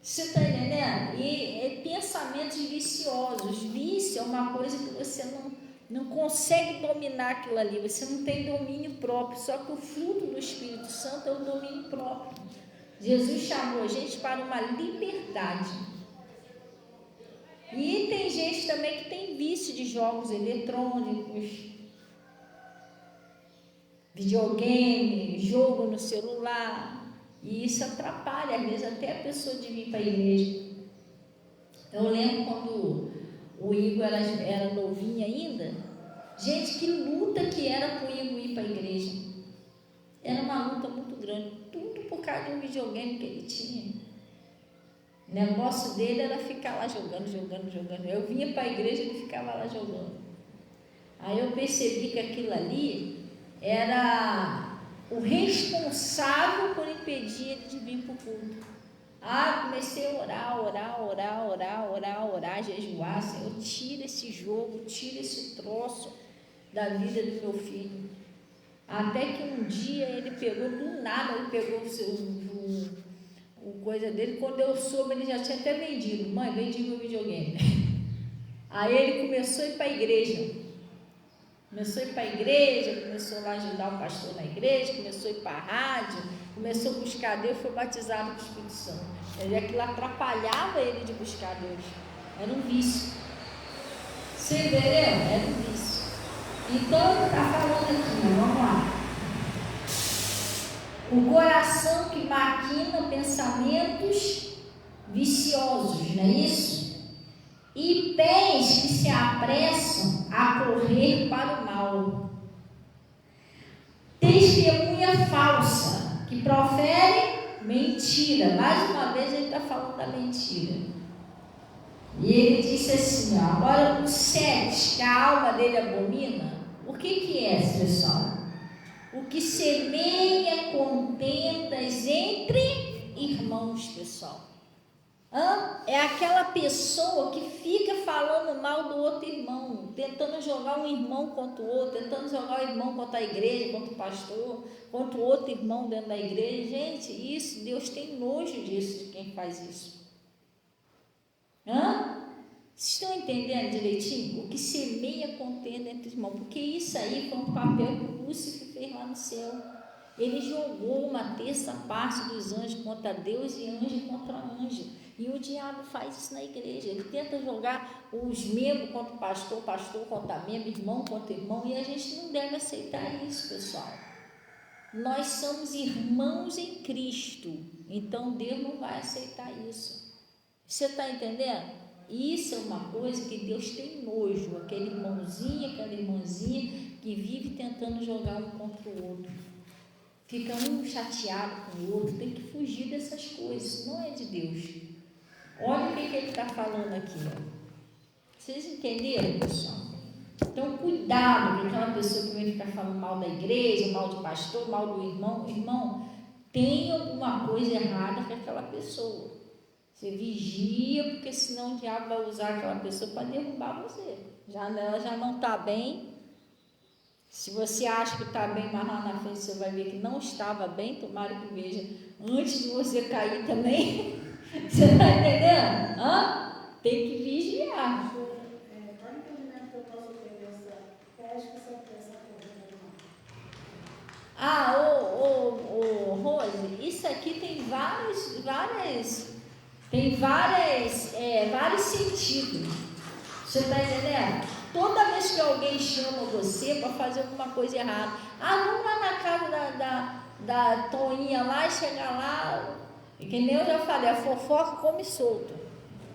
Speaker 1: Você está entendendo? E pensamentos viciosos. Vício é uma coisa que você não consegue dominar aquilo ali, você não tem domínio próprio, só que o fruto do Espírito Santo é o domínio próprio. Jesus chamou a gente para uma liberdade. E tem gente também que tem vício de jogos eletrônicos, videogame, jogo no celular, e isso atrapalha, às vezes, até a pessoa de vir para a igreja. Eu lembro quando o Igor era novinho ainda, gente, que luta que era para o Igor ir para a igreja. Era uma luta muito grande, tudo por causa de um videogame que ele tinha. O negócio dele era ficar lá jogando. Eu vinha para a igreja e ele ficava lá jogando. Aí eu percebi que aquilo ali era o responsável por impedir ele de vir para o culto. Comecei a orar, jejuar. Senhor, tira esse jogo, tira esse troço da vida do meu filho. Até que um dia ele pegou, do nada, ele pegou o coisa dele. Quando eu soube, ele já tinha até vendido. Mãe, vendi meu videogame. Aí ele começou a ir para a igreja. Começou lá a ajudar o pastor na igreja, começou a ir para a rádio, começou a buscar Deus, foi batizado com o Espírito Santo. Aquilo atrapalhava ele de buscar Deus. Era um vício. Você entendeu? Era um vício. Então, está falando aqui, vamos lá. O coração que maquina pensamentos viciosos, não é isso? E pés que se apressam a correr para o mal. Testemunha falsa, que profere mentira. Mais uma vez ele está falando da mentira. E ele disse assim, agora o 7, que a alma dele abomina, o que é, pessoal? O que semeia contendas entre irmãos, pessoal. É aquela pessoa que fica falando mal do outro irmão, tentando jogar um irmão contra o outro, tentando jogar o irmão contra a igreja, contra o pastor, contra o outro irmão dentro da igreja. Gente, isso, Deus tem nojo disso, de quem faz isso. Vocês estão entendendo direitinho? O que semeia contenda entre irmãos, porque isso aí foi um papel que o Lúcifer fez lá no céu. Ele jogou uma terça parte dos anjos contra Deus e anjo contra anjo. E o diabo faz isso na igreja. Ele tenta jogar os membros contra o pastor, pastor contra membro, irmão contra irmão. E a gente não deve aceitar isso, pessoal. Nós somos irmãos em Cristo. Então Deus não vai aceitar isso. Você está entendendo? Isso é uma coisa que Deus tem nojo. Aquele irmãozinho, aquela irmãzinha que vive tentando jogar um contra o outro. Fica um chateado com o outro. Tem que fugir dessas coisas. Não é de Deus. Olha o que ele está falando aqui. Ó. Vocês entenderam, pessoal? Então, cuidado com aquela pessoa que vem ficar falando mal da igreja, mal do pastor, mal do irmão. Irmão, tem alguma coisa errada com aquela pessoa. Você vigia, porque senão o diabo vai usar aquela pessoa para derrubar você. Ela já não está bem. Se você acha que está bem, mas lá na frente você vai ver que não estava bem, tomara que veja antes de você cair também. Você está entendendo? Tem que vigiar.
Speaker 2: Qual o entendimento que eu posso ter dessa pesca, essa
Speaker 1: Rose, isso aqui tem vários sentidos. Você está entendendo? Toda vez que alguém chama você para fazer alguma coisa errada, vamos lá na casa da Toinha lá e chegar lá, e que nem eu já falei, a fofoca come solto.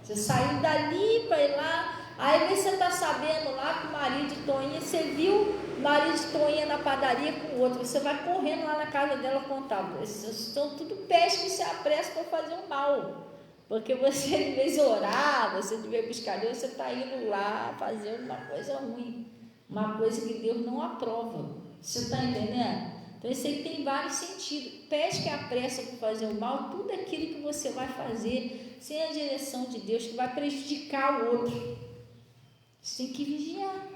Speaker 1: Você saiu dali para ir lá, aí você está sabendo lá que o marido de Toinha, você viu o marido de Toinha na padaria com o outro, você vai correndo lá na casa dela contar. São tudo pés que se apressam para fazer o mal. Porque você devia orar, você devia buscar Deus, você está indo lá fazer uma coisa ruim, uma coisa que Deus não aprova. Você está entendendo? Então isso aí tem vários sentidos. Pesque a pressa para fazer o mal, tudo aquilo que você vai fazer sem a direção de Deus, que vai prejudicar o outro. Você tem que vigiar.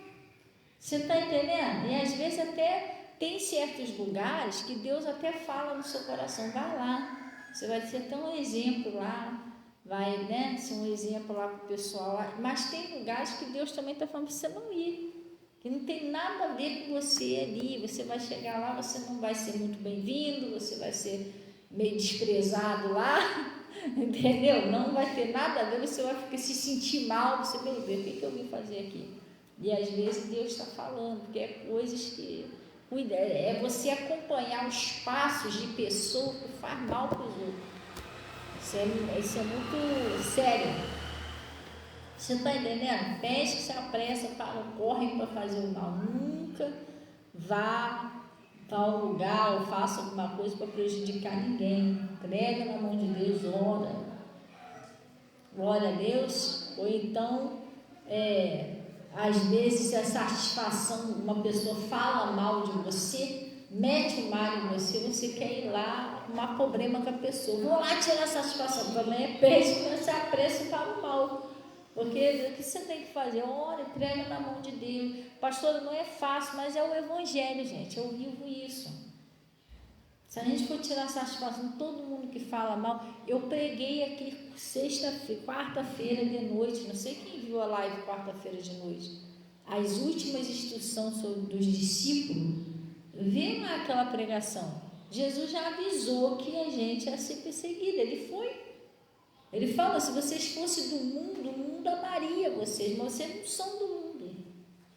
Speaker 1: Você está entendendo? E às vezes até tem certos lugares que Deus até fala no seu coração, vai lá, você vai ser tão um exemplo lá. Vai, ser um exemplo lá para o pessoal lá. Mas tem lugares que Deus também está falando para você não ir, que não tem nada a ver com você ali. Você vai chegar lá, você não vai ser muito bem-vindo, você vai ser meio desprezado lá, entendeu? Não vai ter nada a ver, você vai se sentir mal, você vai ver, o que eu vim fazer aqui? E às vezes Deus está falando, porque é coisas que... Cuida, é você acompanhar os passos de pessoa que faz mal para os outros. Isso é muito sério. Você está entendendo? Pesque, se apressa, corre para fazer o mal. Nunca vá ao lugar ou faça alguma coisa para prejudicar ninguém. Entrega na mão de Deus, ora. Glória a Deus. Ou então, às vezes, a satisfação, uma pessoa fala mal de você, mete o mal em você quer ir lá arrumar problema com a pessoa. Vou lá tirar a satisfação. O problema é peixe, que você apressa para o mal. Porque o que você tem que fazer? Ora, entrega na mão de Deus. Pastora, não é fácil, mas é o evangelho, gente. Eu vivo isso. Se a gente for tirar satisfação, todo mundo que fala mal, eu preguei aqui quarta-feira de noite, não sei quem viu a live quarta-feira de noite, as últimas instruções dos discípulos. Vê lá aquela pregação. Jesus já avisou que a gente ia ser perseguido. Ele fala, se vocês fossem do mundo, o mundo amaria vocês, mas vocês não são do mundo.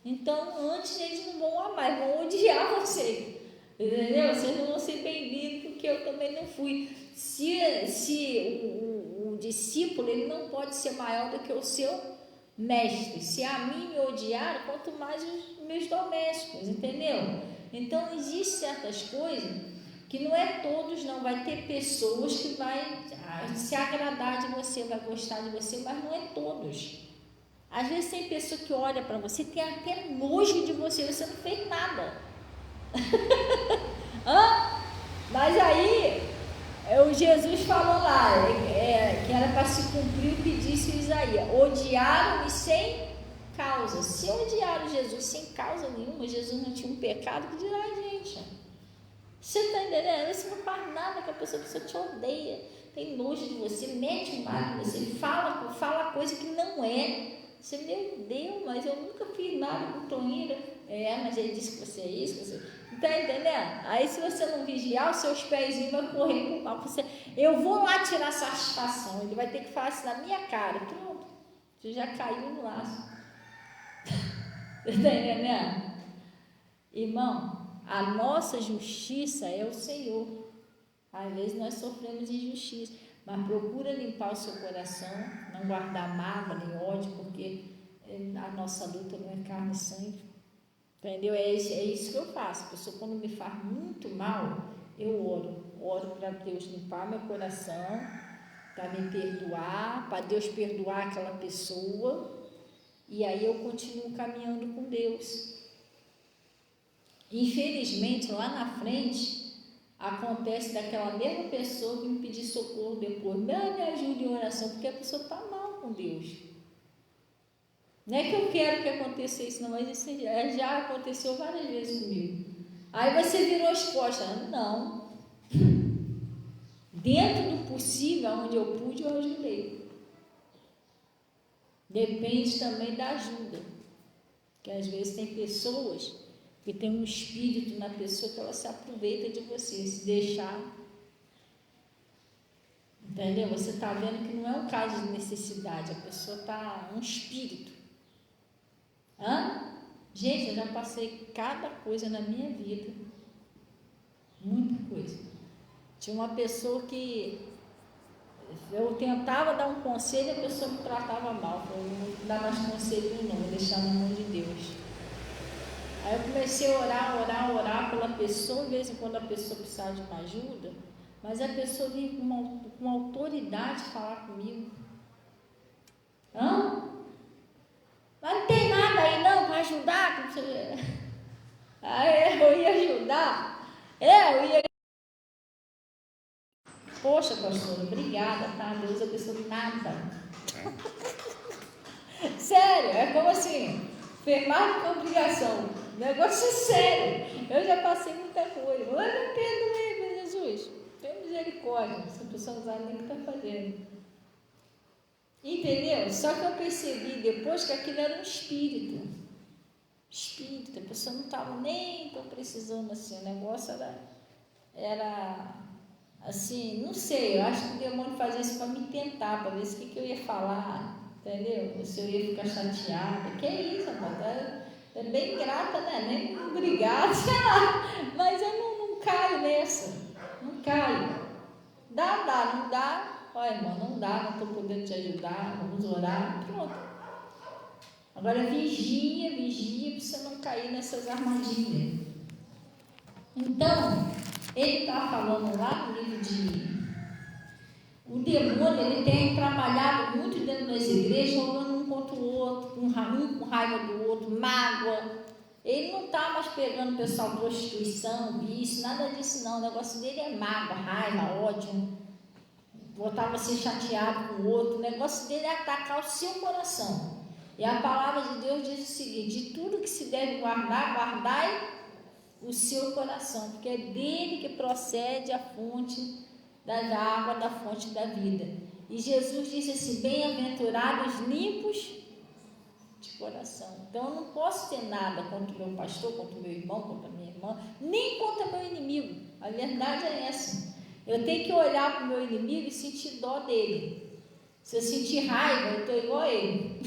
Speaker 1: Então, antes eles não vão amar, vão odiar vocês. Entendeu? Vocês não vão ser bem-vindos, porque eu também não fui. Se o discípulo, ele não pode ser maior do que o seu mestre. Se a mim me odiaram, quanto mais os meus domésticos, entendeu? Então, existem certas coisas que não é todos, não. Vai ter pessoas que vai se agradar de você, vai gostar de você, mas não é todos. Às vezes tem pessoa que olha para você, tem até nojo de você não fez nada. Mas aí, o Jesus falou lá, que era para se cumprir o que disse Isaías: odiaram-me sem causa. Se odiaram Jesus sem causa nenhuma, Jesus não tinha um pecado, que dirá a gente? Você está entendendo? Você não faz nada com a pessoa te odeia, tem nojo de você, mete um mal em você, fala coisa que não é. Você, meu Deus, mas eu nunca fiz nada com Toninho. Mas ele disse que você é isso, que você... Está entendendo? Aí se você não vigiar, os seus pezinhos vão correr com o mal. Eu vou lá tirar satisfação, ele vai ter que falar assim na minha cara. Pronto, você já caiu no laço. Está entendendo? Irmão, a nossa justiça é o Senhor. Às vezes nós sofremos injustiça, mas procura limpar o seu coração, não guardar mágoa nem ódio, porque a nossa luta não é carne e sangue. Entendeu? É isso que eu faço. A pessoa, quando me faz muito mal, eu oro para Deus limpar meu coração,
Speaker 3: para me perdoar, para Deus perdoar aquela pessoa, e aí eu continuo caminhando com Deus. Infelizmente, lá na frente, acontece daquela mesma pessoa que me pedir socorro depois, me ajude em oração, porque a pessoa está mal com Deus. Não é que eu quero que aconteça isso, não, mas isso já aconteceu várias vezes comigo. Aí você virou as costas. Não. Dentro do possível, onde eu pude, eu ajudei. Depende também da ajuda. Porque às vezes tem pessoas que tem um espírito na pessoa que ela se aproveita de você, se deixar. Entendeu? Você está vendo que não é um caso de necessidade, a pessoa está um espírito. Gente, eu já passei cada coisa na minha vida. Muita coisa. Tinha uma pessoa que eu tentava dar um conselho e a pessoa me tratava mal. Eu não vou dar mais conselho não, vou deixar na mão de Deus. Aí eu comecei a orar pela pessoa, de vez em quando a pessoa precisava de uma ajuda, mas a pessoa vinha com uma autoridade falar comigo. Mas não tem nada aí não para ajudar? Aí eu ia ajudar. Eu ia. Poxa, pastora, obrigada, tá? Deus abençoe nada. Sério, é como assim, enfermar com obrigação. O negócio é sério. Eu já passei muita coisa. Mas não perdoei, Jesus. Tem misericórdia. Essa pessoa não sabe nem o que está fazendo. Entendeu? Só que eu percebi depois que aquilo era um espírito. A pessoa não estava nem tão precisando assim. O negócio era assim, não sei. Eu acho que o demônio fazia isso para me tentar, para ver o que eu ia falar. Entendeu? Se eu ia ficar chateada. Que é isso, rapaz? É bem grata, né? Nem obrigada, mas eu não caio nessa. Não caio. Dá, não dá. Olha, irmão, não dá, não estou podendo te ajudar. Vamos orar. Pronto. Agora vigia para você não cair nessas armadilhas. Então, ele está falando lá no livro de. O demônio, ele tem trabalhado muito dentro das igrejas, jogando um contra o outro, um com raiva do outro, mágoa. Ele não está mais pegando o pessoal prostituição, vício, nada disso não. O negócio dele é mágoa, raiva, ódio. Botar você chateado com o outro. O negócio dele é atacar o seu coração. E a palavra de Deus diz o seguinte: de tudo que se deve guardar, guardai o seu coração, porque é dele que procede a fonte da água, da fonte da vida. E Jesus disse assim: bem-aventurados limpos de coração. Então eu não posso ter nada contra o meu pastor, contra o meu irmão, contra a minha irmã, nem contra o meu inimigo. A verdade é essa. Eu tenho que olhar para o meu inimigo e sentir dó dele. Se eu sentir raiva, eu estou igual a ele.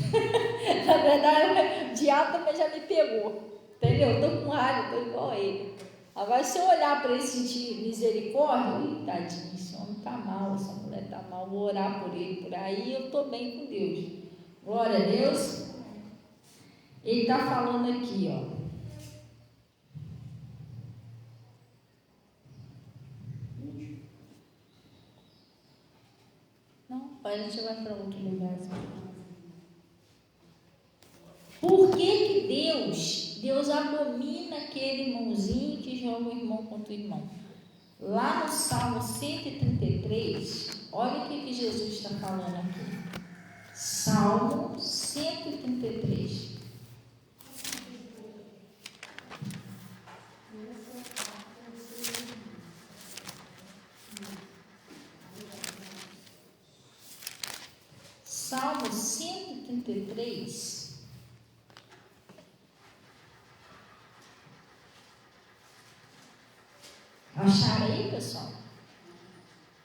Speaker 3: Na verdade, o diabo também já me pegou. Entendeu? Eu estou com raiva, estou igual a ele. Agora, se eu olhar para ele e sentir misericórdia, tadinho, esse homem está mal, essa mulher está mal, vou orar por ele, por aí eu estou bem com Deus. Glória a Deus. Ele está falando aqui, ó. Não, a gente vai para outro lugar. Por que Deus abomina aquele irmãozinho que joga o irmão contra o irmão? Lá no Salmo 133, olha o que Jesus está falando aqui. Salmo 133. Salmo 133. Acharam aí, pessoal?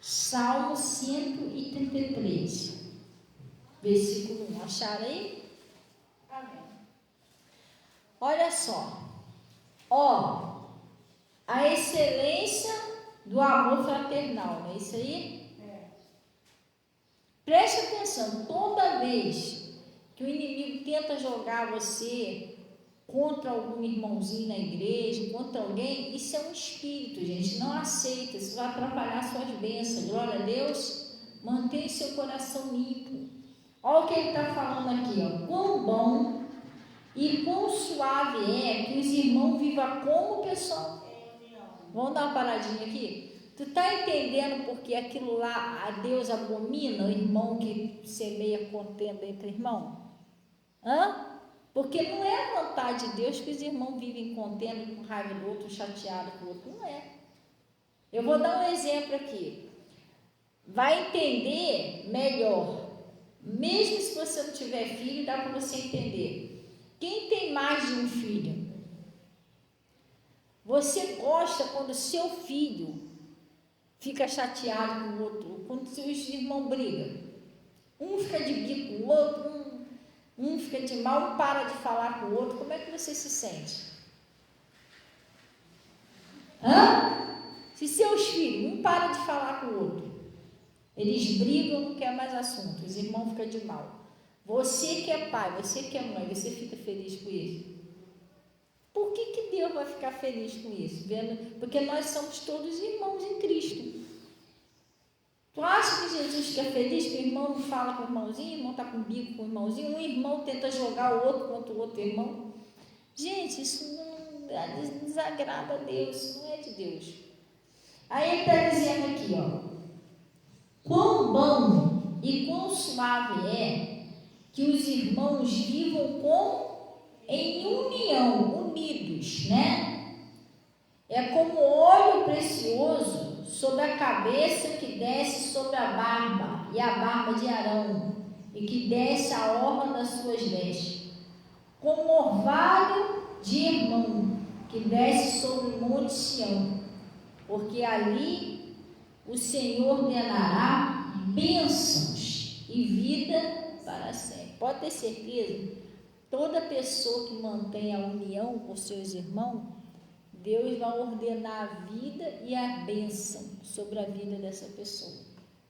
Speaker 3: Salmo 133, versículo 1. Acharam aí? Amém. Olha só. Ó, a excelência do amor fraternal, não é isso aí? Preste atenção, toda vez que o inimigo tenta jogar você contra algum irmãozinho na igreja, contra alguém, isso é um espírito, gente, não aceita, isso vai atrapalhar suas bênçãos, glória a Deus. Mantenha seu coração limpo. Olha o que ele está falando aqui, ó. Quão bom e quão suave é que os irmãos vivam como, pessoal? Vamos dar uma paradinha aqui? Tu está entendendo porque aquilo lá a Deus abomina, o irmão que semeia contenda entre irmãos? Porque não é a vontade de Deus que os irmãos vivem contendo, com raiva do outro, chateado com o outro. Não é. Eu vou dar um exemplo aqui. Vai entender melhor. Mesmo se você não tiver filho, dá para você entender. Quem tem mais de um filho? Você gosta quando seu filho fica chateado com o outro, quando seus irmãos brigam. Um fica de bico com o outro, um fica de mal, um para de falar com o outro. Como é que você se sente? Se seus filhos, um para de falar com o outro, eles brigam, não quer mais assunto, os irmãos ficam de mal. Você que é pai, você que é mãe, você fica feliz com isso? Por que Deus vai ficar feliz com isso? Porque nós somos todos irmãos em Cristo. Tu acha que Jesus fica feliz que o irmão não fala com o irmãozinho, o irmão está com bico com o irmãozinho, um irmão tenta jogar o outro contra o outro irmão? Gente, isso não desagrada a Deus, isso não é de Deus. Aí ele está dizendo aqui, ó. Quão bom e quão suave é que os irmãos vivam em união, unidos, né? É como óleo precioso sobre a cabeça que desce sobre a barba, e a barba de Arão, e que desce a orla das suas vestes, como orvalho de irmão que desce sobre o monte Sião, porque ali o Senhor ordenará bênçãos e vida para sempre. Pode ter certeza, toda pessoa que mantém a união com seus irmãos, Deus vai ordenar a vida e a bênção sobre a vida dessa pessoa.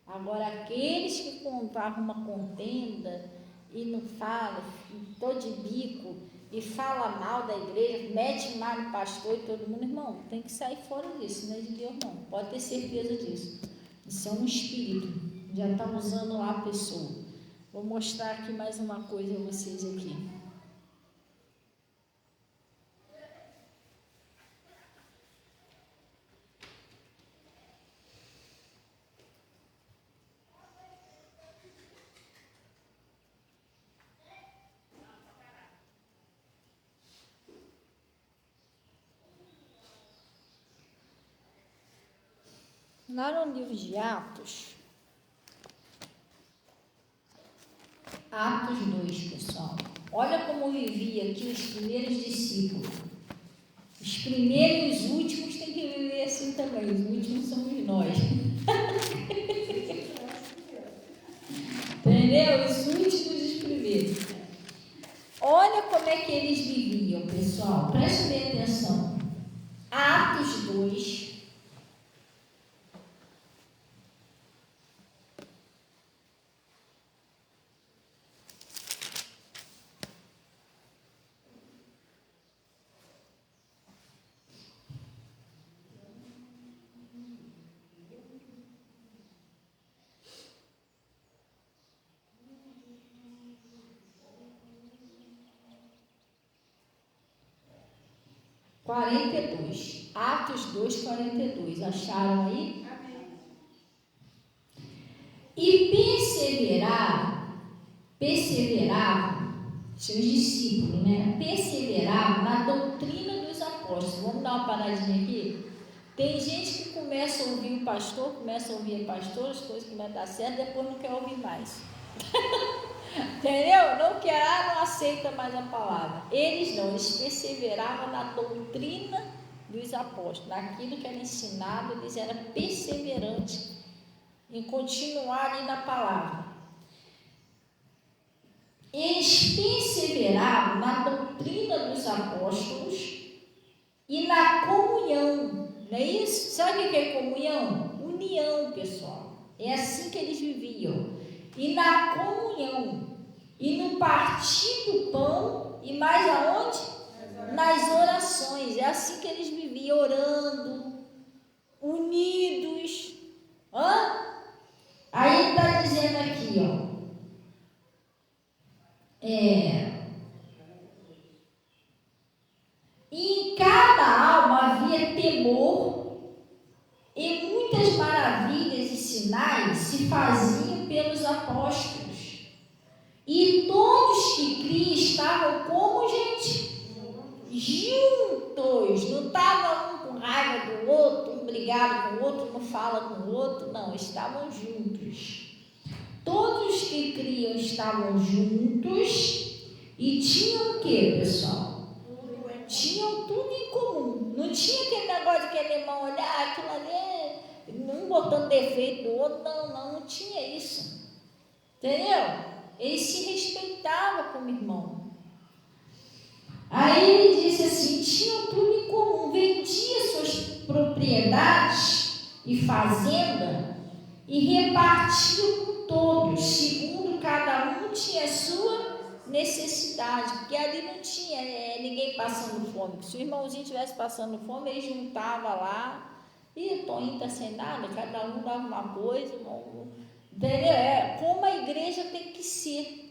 Speaker 3: Agora, aqueles que arrumam uma contenda e não falam, estou de bico, e fala mal da igreja, mete mal no pastor e todo mundo, irmão, tem que sair fora disso, não é de Deus não, pode ter certeza disso. Isso é um espírito, já está usando lá a pessoa. Vou mostrar aqui mais uma coisa a vocês aqui. Lá no livro de Atos 2, pessoal. Olha como vivia aqui os primeiros discípulos. Os primeiros e os últimos têm que viver assim também. Os últimos somos nós. Entendeu? Os últimos e os primeiros. Olha como é que eles viviam, pessoal. Preste bem atenção. Atos 2. Atos 2, 42. Acharam aí? Amém. E perseveravam, seus discípulos, né? Perseveravam na doutrina dos apóstolos. Vamos dar uma paradinha aqui? Tem gente que começa a ouvir o pastor, começa a ouvir a pastora, as coisas começam a dar certo, depois não quer ouvir mais. Entendeu? Não quer, não aceita mais a palavra. Eles não, eles perseveravam na doutrina dos apóstolos, naquilo que era ensinado, eles eram perseverantes em continuar ali na palavra. Eles perseveravam na doutrina dos apóstolos e na comunhão, não é isso? Sabe o que é comunhão? União, pessoal. É assim que eles viviam. E na comunhão, e no partir do pão, e mais aonde? Nas orações. É assim que eles viviam, orando, unidos. Aí ele está dizendo aqui, ó. Em cada alma havia temor, e muitas maravilhas e sinais se faziam pelos apóstolos. E todos que criam estavam como, gente? Juntos. Não estava um com raiva do outro, um brigado com o outro, não fala com o outro, não. Estavam juntos. Todos que criam estavam juntos e tinham o que, pessoal? Tinham tudo em comum. Não tinha aquele negócio de aquele irmão olhar aquilo ali, um botando defeito do outro. Não tinha isso. Entendeu? Eles se respeitavam como irmão. Aí ele disse assim: tinham tudo em comum, vendia suas propriedades e fazenda e repartiam com todos, segundo cada um tinha a sua necessidade, porque ali não tinha ninguém passando fome. Se o irmãozinho estivesse passando fome, ele juntava lá, e o Toninho está sem nada, cada um dava uma coisa, entendeu? Como a igreja tem que ser.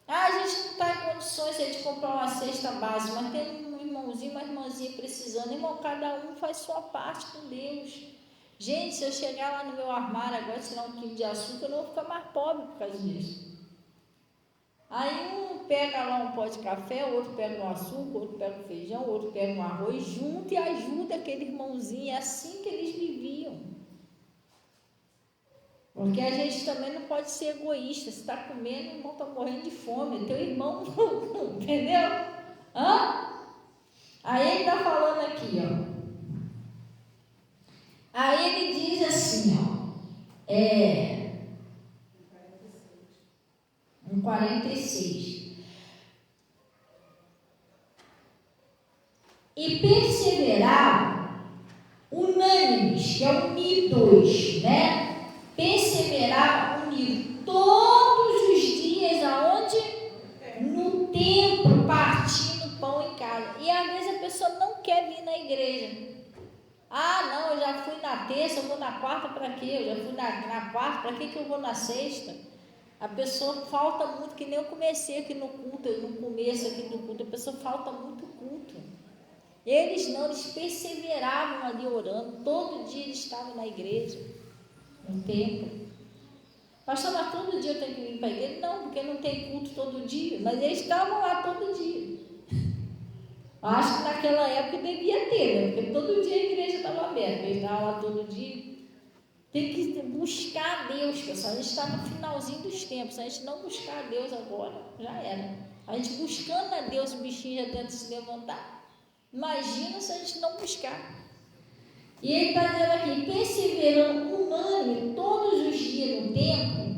Speaker 3: A gente não está em condições de comprar uma cesta básica, mas tem um irmãozinho, uma irmãzinha precisando. Irmão, cada um faz sua parte com Deus. Gente, se eu chegar lá no meu armário agora e tirar um quilo de açúcar, eu não vou ficar mais pobre por causa disso. Aí um pega lá um pó de café, o outro pega um açúcar, o outro pega um feijão, o outro pega um arroz, junto e ajuda aquele irmãozinho. É assim que eles viviam. Porque a gente também não pode ser egoísta. Se está comendo, o irmão está morrendo de fome. Teu irmão não, entendeu? Aí ele está falando aqui, ó. Aí ele diz assim, ó. No 46. E perseveravam unânimes, que é unidos, né? Perseveravam unidos todos os dias, aonde? No templo, partindo pão em casa. E às vezes a pessoa não quer vir na igreja. Não, eu já fui na terça, eu vou na quarta, para quê? Eu já fui na quarta, para que eu vou na sexta? A pessoa falta muito, que nem eu comecei aqui no culto, no começo aqui do culto, a pessoa falta muito culto. Eles não, eles perseveravam ali orando, todo dia eles estavam na igreja, no templo. Pastor, mas todo dia eu tenho que vir para a igreja? Não, porque não tem culto todo dia, mas eles estavam lá todo dia. Acho que naquela época devia ter, né? Porque todo dia a igreja estava aberta, eles estavam lá todo dia. Tem que buscar a Deus, pessoal. A gente está no finalzinho dos tempos. Se a gente não buscar a Deus agora, já era. A gente buscando a Deus, o bichinho já tenta se levantar. Imagina se a gente não buscar. E ele está dizendo aqui: perseverando unânime todos os dias no templo,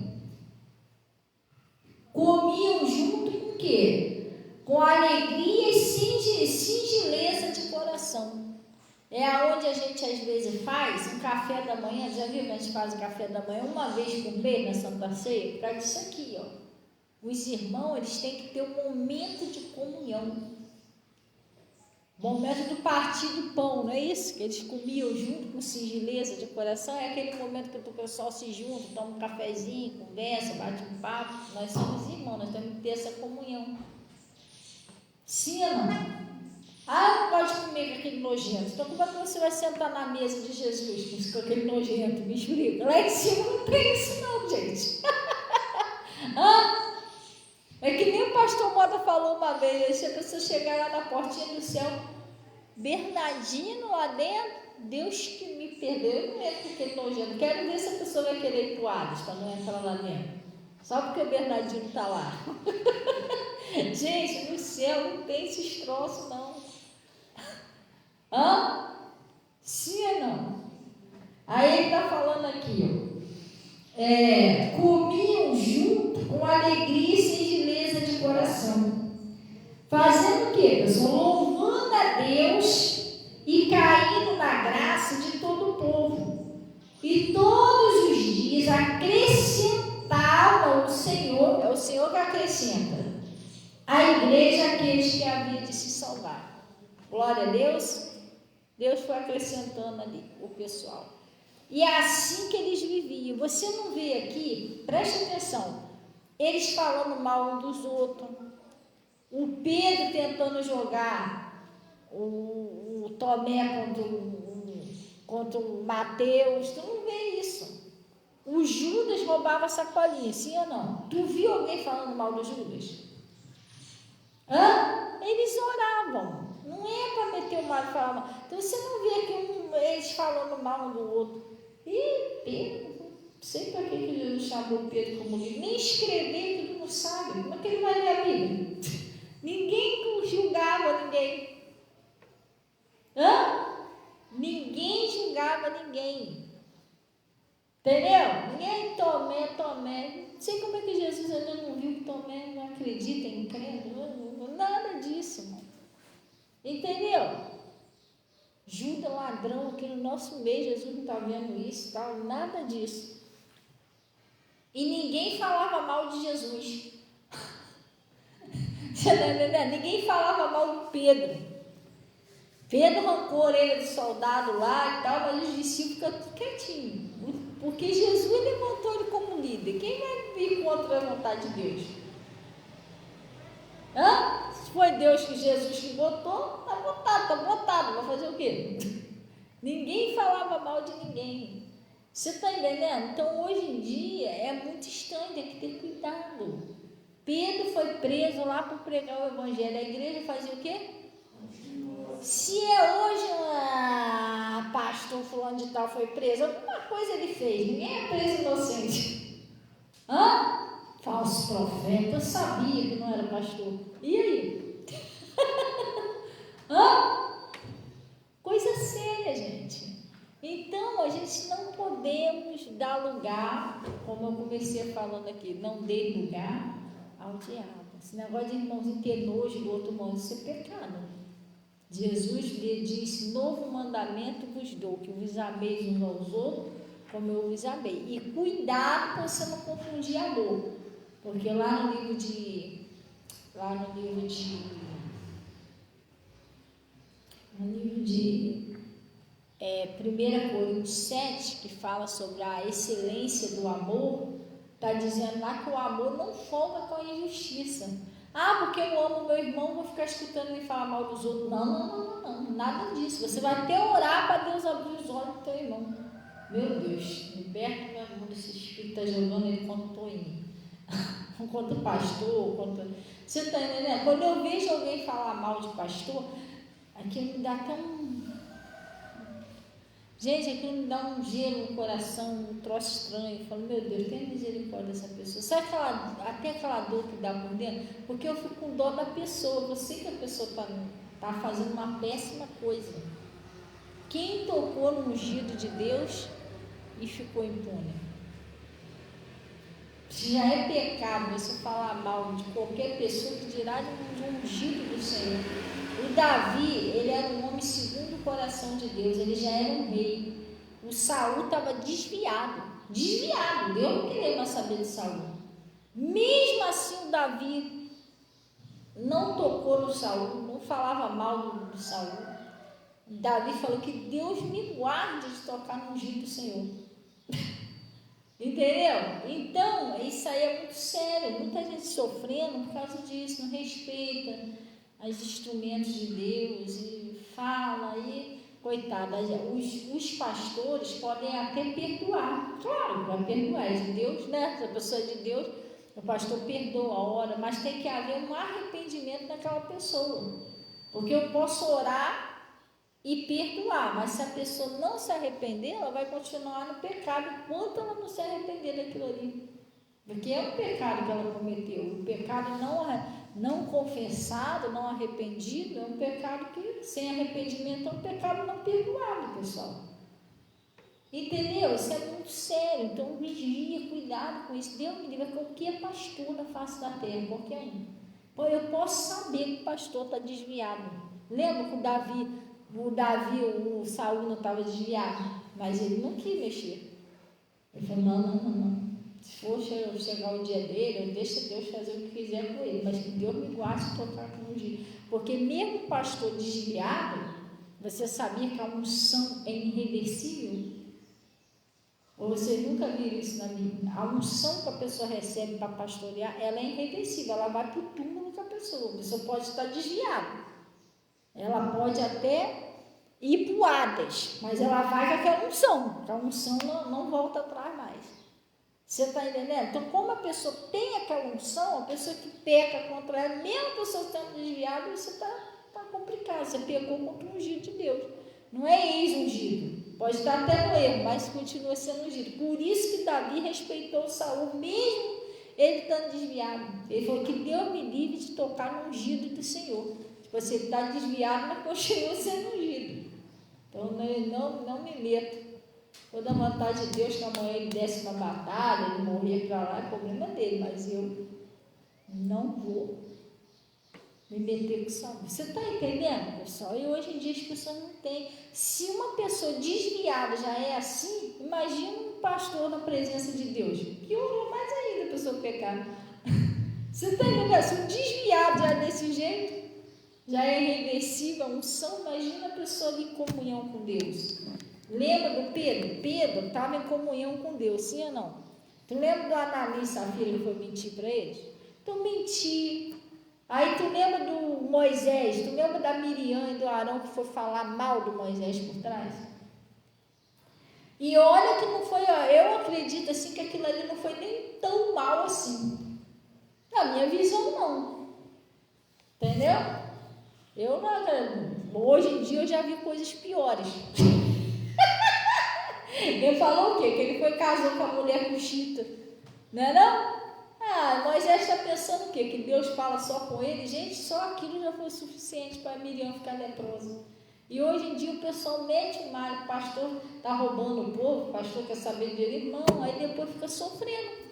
Speaker 3: comiam junto com o quê? Com alegria e singeleza de coração. É aonde a gente às vezes faz um café da manhã. Já viu que a gente faz o café da manhã uma vez por mês na Santa Ceia? Por causa disso aqui, ó. Os irmãos, eles têm que ter um momento de comunhão. Momento do partir do pão, não é isso? Que eles comiam junto com singeleza de coração. É aquele momento que o pessoal se junta, toma um cafezinho, conversa, bate um papo. Nós somos irmãos, nós temos que ter essa comunhão. Sim ou não? Eu não gosto de comer com aquele nojento. Então como é que você vai sentar na mesa de Jesus com aquele nojento? Me explica. Lá em cima não tem isso não, gente. É que nem o pastor Moda falou uma vez, se a pessoa chegar lá na portinha do céu, Bernardino lá dentro, Deus que me perdeu, eu não entro com aquele nojento. Quero ver se a pessoa vai querer ir pro Hades para não entrar lá dentro. Só porque o Bernardino está lá. Gente, no céu não tem esses troços não. Sim ou não? Aí ele está falando aqui, ó. Comiam junto com alegria e singeleza de coração. Fazendo o quê, pessoal? Louvando a Deus e caindo na graça de todo o povo. E todos os dias acrescentava o Senhor, é o Senhor que acrescenta, a igreja aqueles que havia de se salvar. Glória a Deus. Deus foi acrescentando ali o pessoal. E é assim que eles viviam. Você não vê aqui, preste atenção, eles falando mal um dos outros, o Pedro tentando jogar o Tomé contra o Mateus. Tu não vê isso. O Judas roubava sacolinha, sim ou não? Tu viu alguém falando mal do Judas? Eles oravam. Não é para meter o mal e falar mal. Então você não vê aqui eles falando mal um do outro. E Pedro, não sei para que Jesus chamou Pedro como livro. Nem escrever, Pedro não sabe. Como é que ele vai ler a Bíblia? Ninguém julgava ninguém. Ninguém julgava ninguém. Entendeu? Ninguém Tomé. Não sei como é que Jesus ainda não viu que Tomé não acredita em incrédulo. Nada disso, irmão. Entendeu? Judas ladrão aqui no nosso meio, Jesus não está vendo isso, tal, nada disso. E ninguém falava mal de Jesus. Você está entendendo? Ninguém falava mal de Pedro. Pedro arrancou a orelha do soldado lá e tal, mas os discípulos ficam quietinhos. Porque Jesus levantou ele como líder. Quem vai vir contra a vontade de Deus? Se foi Deus que Jesus que botou, tá botado, vai fazer o quê? Ninguém falava mal de ninguém. Você está entendendo? Então hoje em dia é muito estranho, tem que ter cuidado. Pedro foi preso lá para pregar o evangelho. A igreja fazia o quê? Se é hoje pastor fulano de tal foi preso, alguma coisa ele fez. Ninguém é preso inocente. Falso profeta, eu sabia que não era pastor. E aí? Coisa séria, gente. Então, a gente não podemos dar lugar, como eu comecei falando aqui, não dê lugar ao diabo. Esse negócio de irmãozinho ter nojo do outro irmão, isso é pecado. Jesus lhe disse: novo mandamento vos dou, que vos ameis uns aos outros, como eu vos amei. E cuidado para você não confundir amor. Porque lá no livro de 1 Coríntios 7, que fala sobre a excelência do amor, está dizendo lá que o amor não folga com a injustiça. Porque eu amo meu irmão, vou ficar escutando ele falar mal dos outros. Não, nada disso. Você vai até orar para Deus abrir os olhos do teu irmão. Meu Deus, liberta meu irmão desse espírito, está jogando ele contra o Toinho, contra o pastor, Você está entendendo? Quando eu vejo alguém falar mal de pastor, aquilo me dá até Gente, aquilo me dá um gelo no coração, um troço estranho. Eu falo, meu Deus, tenha misericórdia dessa pessoa. Sabe até aquela dor que dá por dentro? Porque eu fico com dó da pessoa. Eu sei que a pessoa está fazendo uma péssima coisa. Quem tocou no ungido de Deus e ficou impune? Já é pecado você falar mal de qualquer pessoa, que dirá de um ungido do Senhor. O Davi, ele era um homem segundo o coração de Deus, ele já era um rei. O Saul estava desviado, Deus não queria mais saber de Saul. Mesmo assim o Davi não tocou no Saul, não falava mal do Saul. Davi falou que Deus me guarde de tocar no ungido do Senhor. Entendeu? Então, isso aí é muito sério. Muita gente sofrendo por causa disso, não respeita os instrumentos de Deus e fala, e coitada, os pastores podem até perdoar, claro, vai perdoar, é de Deus, né? Se a pessoa é de Deus, o pastor perdoa a hora, mas tem que haver um arrependimento daquela pessoa, porque eu posso orar e perdoar, mas se a pessoa não se arrepender, ela vai continuar no pecado enquanto ela não se arrepender daquilo ali, porque é um pecado que ela cometeu. O pecado não confessado, não arrependido, é um pecado que, sem arrependimento, é um pecado não perdoado, pessoal. Entendeu? Isso é muito sério. Então, vigia, cuidado com isso. Deus me livre, qualquer pastor na face da terra, qualquer um. Eu posso saber que o pastor está desviado. Lembra que o Saul não estava desviado, mas ele não quis mexer. Ele falou, não. Se for chegar o dia dele, deixa Deus fazer o que quiser com ele, mas que Deus me guarde de tocar com um dia. Porque mesmo o pastor desviado, você sabia que a unção é irreversível? Ou vocês nunca viram isso na Bíblia? A unção que a pessoa recebe para pastorear, ela é irreversível, ela vai para o túmulo da pessoa. A pessoa pode estar desviada. Ela pode até ir para o Hades, mas ela vai com aquela unção. A unção não volta atrás mais. Você está entendendo? Então, como a pessoa tem aquela unção, a pessoa que peca contra ela, mesmo a pessoa estando desviada, você está complicado. Você pecou contra o ungido de Deus. Não é ex-ungido. Pode estar até no erro, mas continua sendo ungido. Por isso que Davi respeitou Saul, mesmo ele estando desviado. Ele falou que Deus me livre de tocar no ungido do Senhor. Tipo, você está desviado, mas continua sendo ungido. Então, não me meto. Toda a vontade de Deus que amanhã ele desse uma batalha, ele morrer para lá, é problema dele, mas eu não vou me meter com Saul. Você está entendendo, pessoal? E hoje em dia as pessoas não têm. Se uma pessoa desviada já é assim, imagina um pastor na presença de Deus. Piorou mais ainda a pessoa pecar. Você está entendendo? Se um desviado já é desse jeito, já é irreversível a unção, imagina a pessoa em comunhão com Deus. Lembra do Pedro? Pedro estava em comunhão com Deus, sim ou não? Tu lembra do Ananias e Safira que foi mentir para eles? Então mentir. Aí tu lembra do Moisés, tu lembra da Miriam e do Arão que foi falar mal do Moisés por trás? E olha que não foi, eu acredito assim que aquilo ali não foi nem tão mal assim. Na minha visão não. Entendeu? Eu não, hoje em dia eu já vi coisas piores. Ele falou o quê? Que ele foi casar com a mulher cuxita. Não é não? Moisés está pensando o quê? Que Deus fala só com ele? Gente, só aquilo já foi suficiente para Miriam ficar leprosa. E hoje em dia o pessoal mete o mal, o pastor está roubando o povo, o pastor quer saber de ele, irmão, aí depois fica sofrendo.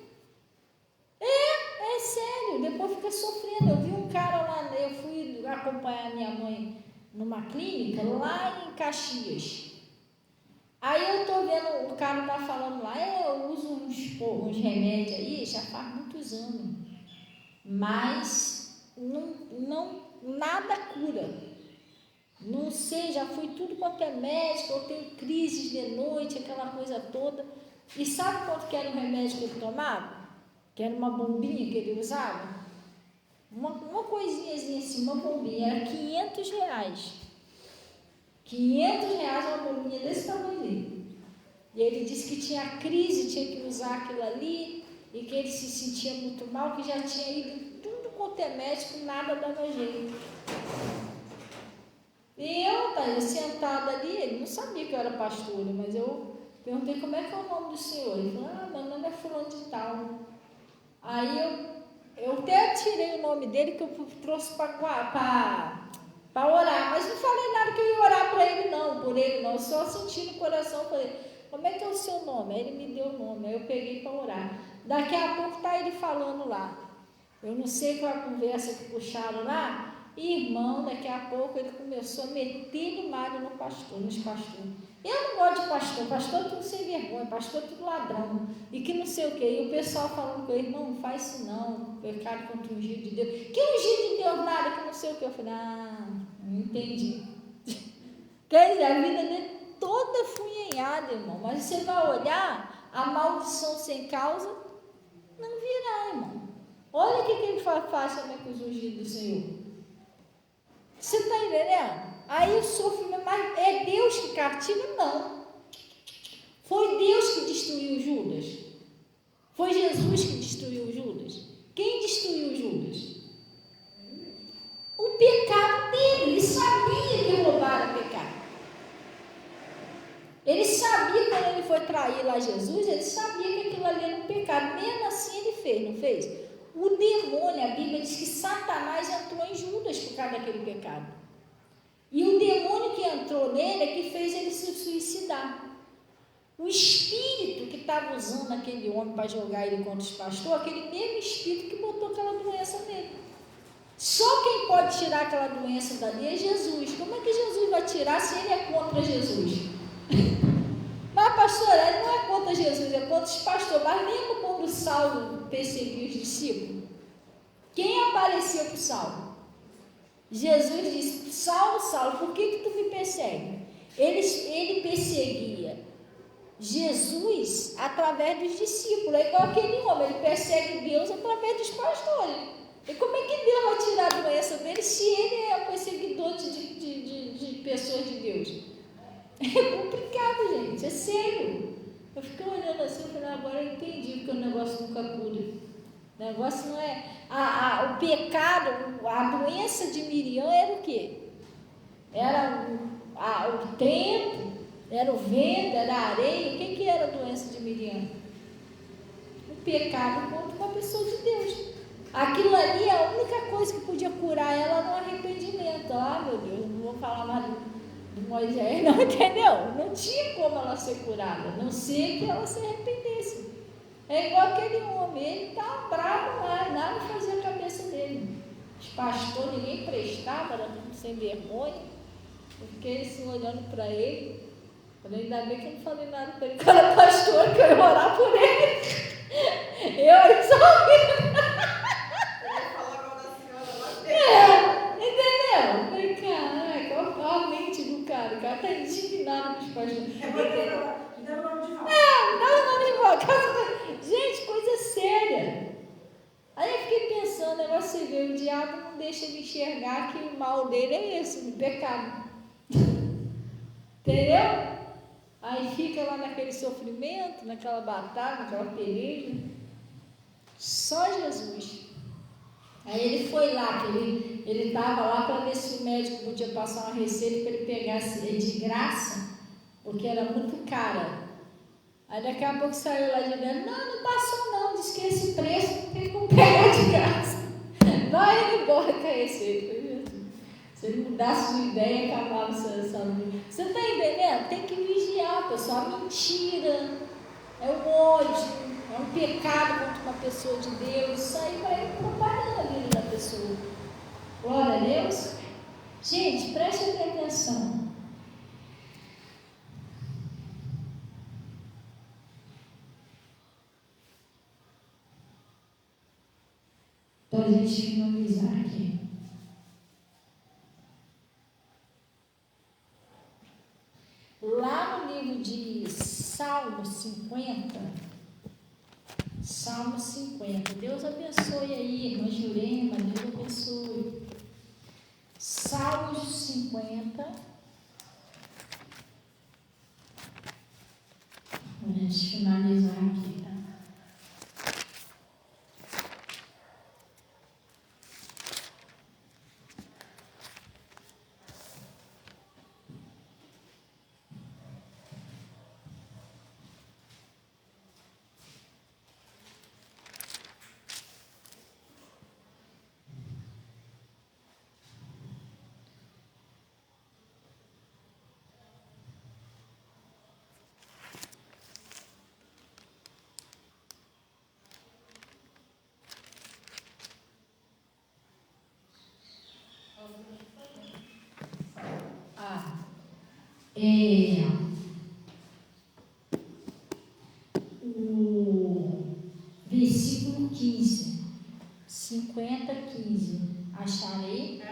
Speaker 3: É sério, depois fica sofrendo. Eu vi um cara lá, eu fui acompanhar minha mãe numa clínica lá em Caxias. Aí eu tô vendo, o cara tá falando lá, eu uso uns remédios aí, já faz muitos anos, mas nada cura. Não sei, já fui tudo quanto é médico, eu tenho crises de noite, aquela coisa toda. E sabe quanto que era o remédio que ele tomava? Que era uma bombinha que ele usava? Uma coisinha assim, uma bombinha, era R$500. R$500 uma bombinha desse tamanho. E ele disse que tinha crise, tinha que usar aquilo ali, e que ele se sentia muito mal, que já tinha ido tudo quanto é médico, nada dava jeito. E eu sentada ali, ele não sabia que eu era pastora, mas eu perguntei como é que é o nome do senhor. Ele falou, meu nome é fulano de tal. Aí eu até tirei o nome dele, que eu trouxe para orar, mas não falei nada que eu ia orar para ele não, por ele não, só senti no coração, falei, como é que é o seu nome? Aí ele me deu o nome, aí eu peguei para orar. Daqui a pouco está ele falando lá, eu não sei qual a conversa que puxaram lá, irmão, daqui a pouco ele começou a meter malho nos pastores. Eu não gosto de pastor tudo sem vergonha, pastor tudo ladrão, e que não sei o que, e o pessoal falando com ele, irmão, não faz isso não, pecado contra o ungido de Deus, que ungido de Deus nada, que não sei o que, eu falei, não entendi. Quer dizer, a vida dele toda funhanhada, irmão, mas você vai olhar, a maldição sem causa não virá, irmão. Olha o que ele faz também com os ungidos do Senhor. Você está entendendo? Aí o sofrimento, mas é Deus que castiga? Não. Foi Deus que destruiu Judas? Foi Jesus que destruiu Judas? Quem destruiu Judas? O pecado dele. Ele sabia que roubaram o pecado. Ele sabia, quando ele foi trair lá Jesus, ele sabia que aquilo ali era um pecado. Mesmo assim ele fez, não fez? O demônio, a Bíblia diz que Satanás entrou em Judas por causa daquele pecado. E o demônio que entrou nele é que fez ele se suicidar. O espírito que estava usando aquele homem para jogar ele contra os pastores, aquele mesmo espírito que botou aquela doença nele. Só quem pode tirar aquela doença dali é Jesus. Como é que Jesus vai tirar se ele é contra Jesus? Mas, pastor, ele não é contra Jesus, é contra os pastores. Mas lembra quando Saulo perseguiu os discípulos? Quem apareceu para Saulo? Jesus disse, Saulo, Saulo, por que tu me persegue? Ele perseguia Jesus através dos discípulos. É igual aquele homem, ele persegue Deus através dos pastores. E como é que Deus vai tirar a doença dele se ele é perseguidor de pessoas de Deus? É complicado, gente, é sério. Eu fiquei olhando assim e falei, agora eu entendi porque o negócio nunca cura. O negócio não é... o pecado, a doença de Miriam era o quê? Era o tempo, era o vento, era a areia. O que era a doença de Miriam? O pecado contra uma pessoa de Deus. Aquilo ali, a única coisa que podia curar ela era o arrependimento. Ah, meu Deus, não vou falar mais do Moisés, não, entendeu? Não tinha como ela ser curada, a não ser que ela se arrependesse. É igual aquele homem, ele estava bravo lá, nada fazia a cabeça dele. Os pastores, ninguém prestava, era tudo sem vergonha. Eu fiquei assim olhando para ele. Falei, ainda bem que eu não falei nada para ele, que era pastor, que eu ia orar por ele. Eu só entendeu? Falei, caraca, olha a mente do cara. O cara está indignado com os pastores.
Speaker 2: Me dá o nome de volta.
Speaker 3: Me dá o nome de volta. Gente, coisa séria. Aí eu fiquei pensando, o negócio você vê, o diabo não deixa de enxergar que o mal dele é esse, o pecado. Entendeu? Aí fica lá naquele sofrimento, naquela batalha, naquela peleja. Só Jesus. Aí ele foi lá, que ele estava lá para ver se o médico podia passar uma receita para ele pegar de graça, porque era muito cara. Aí daqui a pouco saiu lá de dentro, não passou não, disse que esse preço não tem como pegar de graça. Vai ele embora com a receita. Se ele mudasse de ideia, acabava essa luta. Você está entendendo? Tem que vigiar, pessoal. A mentira, é o ódio, é um pecado contra uma pessoa de Deus. Isso aí vai atrapalhando a vida da pessoa. Glória a Deus. Gente, preste atenção. Para a gente finalizar aqui. Lá no livro de Salmo 50, Deus abençoe aí, irmã Jurema, Deus abençoe. Salmos 50, para a gente finalizar aqui, tá? O versículo 15, 50, 15. Acharam aí?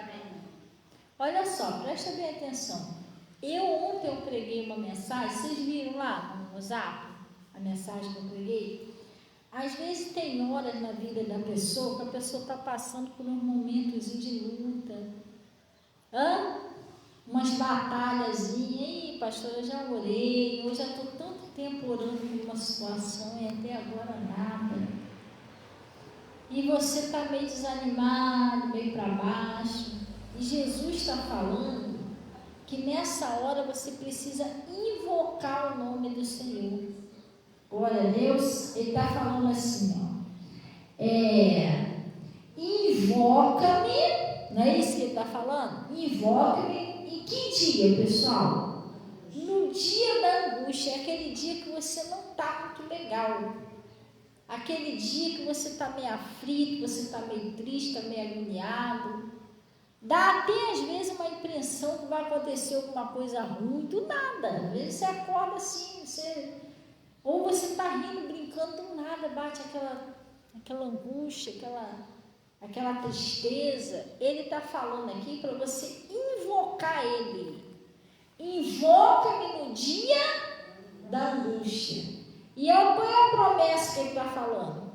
Speaker 3: Olha só, presta bem atenção. Ontem eu preguei uma mensagem, vocês viram lá no WhatsApp a mensagem que eu preguei? Às vezes tem horas na vida da pessoa que a pessoa está passando por uns momentos de luta. Umas batalhazinhas. Ei, pastor, eu já orei, eu já estou tanto tempo orando por uma situação e até agora nada. E você está meio desanimado, meio para baixo. E Jesus está falando que nessa hora você precisa invocar o nome do Senhor. Glória a Deus. Ele está falando assim, invoca-me, não é isso que ele está falando? Invoca-me. Em que dia, pessoal? No dia da angústia, é aquele dia que você não está muito legal. Aquele dia que você está meio aflito, você está meio triste, está meio agoniado. Dá até às vezes uma impressão que vai acontecer alguma coisa ruim, do nada. Às vezes você acorda assim, ou você está rindo, brincando, do nada bate aquela angústia, aquela tristeza. Ele está falando aqui para você invocar Ele. Invoca-me no dia da angústia. E qual é a promessa que ele está falando?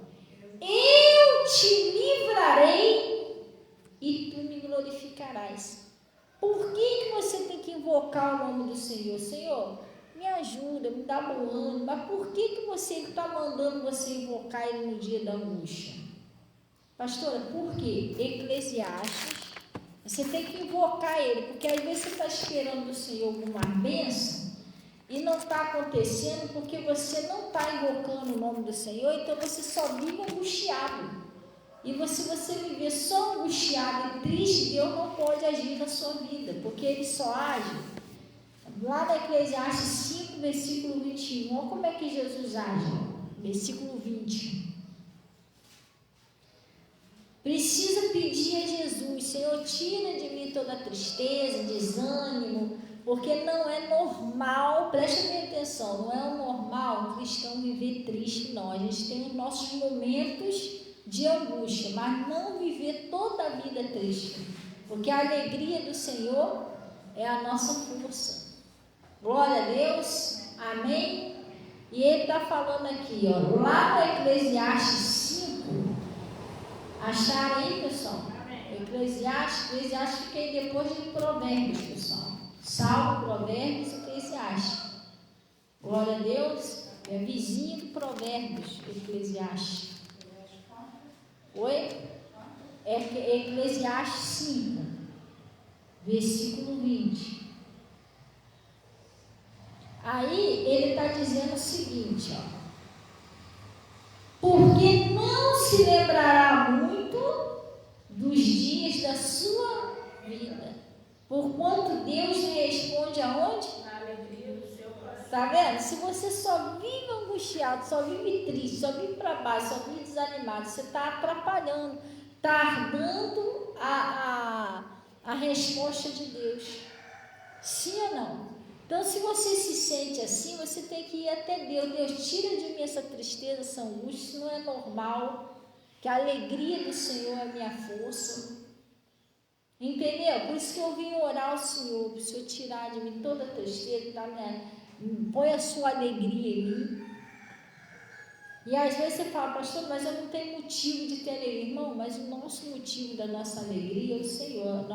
Speaker 3: Eu te livrarei e tu me glorificarás. Por que você tem que invocar o nome do Senhor? Senhor, me ajuda, me dá bom ânimo. Mas por que você está mandando você invocar ele no dia da angústia? Pastora, por quê? Eclesiastes, você tem que invocar ele, porque às vezes você está esperando do Senhor alguma bênção e não está acontecendo porque você não está invocando o nome do Senhor, então você só vive angustiado. E se você viver só angustiado e triste, Deus não pode agir na sua vida, porque ele só age. Lá na Eclesiastes 5, versículo 21, olha como é que Jesus age. Versículo 20. Precisa pedir a Jesus: Senhor, tira de mim toda tristeza, desânimo, porque não é normal, preste bem atenção, não é o normal um cristão viver triste, não. A gente tem os nossos momentos de angústia, mas não viver toda a vida triste, porque a alegria do Senhor é a nossa força. Glória a Deus, amém? E ele está falando aqui, ó, lá no Eclesiastes 5, acharam aí, pessoal? Eclesiastes fica aí depois de Provérbios, pessoal. Salmo, Provérbios e Eclesiastes. Glória a Deus. É vizinho do Provérbios, Eclesiastes. Oi? É Eclesiastes 5, versículo 20. Aí ele está dizendo o seguinte, ó. Porque não se lembrará muito dos dias da sua vida, porquanto Deus lhe responde aonde?
Speaker 2: Na alegria do seu coração.
Speaker 3: Está vendo? Se você só vive angustiado, só vive triste, só vive para baixo, só vive desanimado, você está atrapalhando, está dando a resposta de Deus. Sim ou não? Então, se você se sente assim, você tem que ir até Deus. Deus, tira de mim essa tristeza, essa angústia, isso não é normal, que a alegria do Senhor é a minha força. Entendeu? Por isso que eu vim orar ao Senhor, para o Senhor tirar de mim toda a tristeza, tá? Põe a sua alegria em mim. E às vezes você fala: pastor, mas eu não tenho motivo de ter alegria. Irmão, mas o nosso motivo da nossa alegria é o Senhor.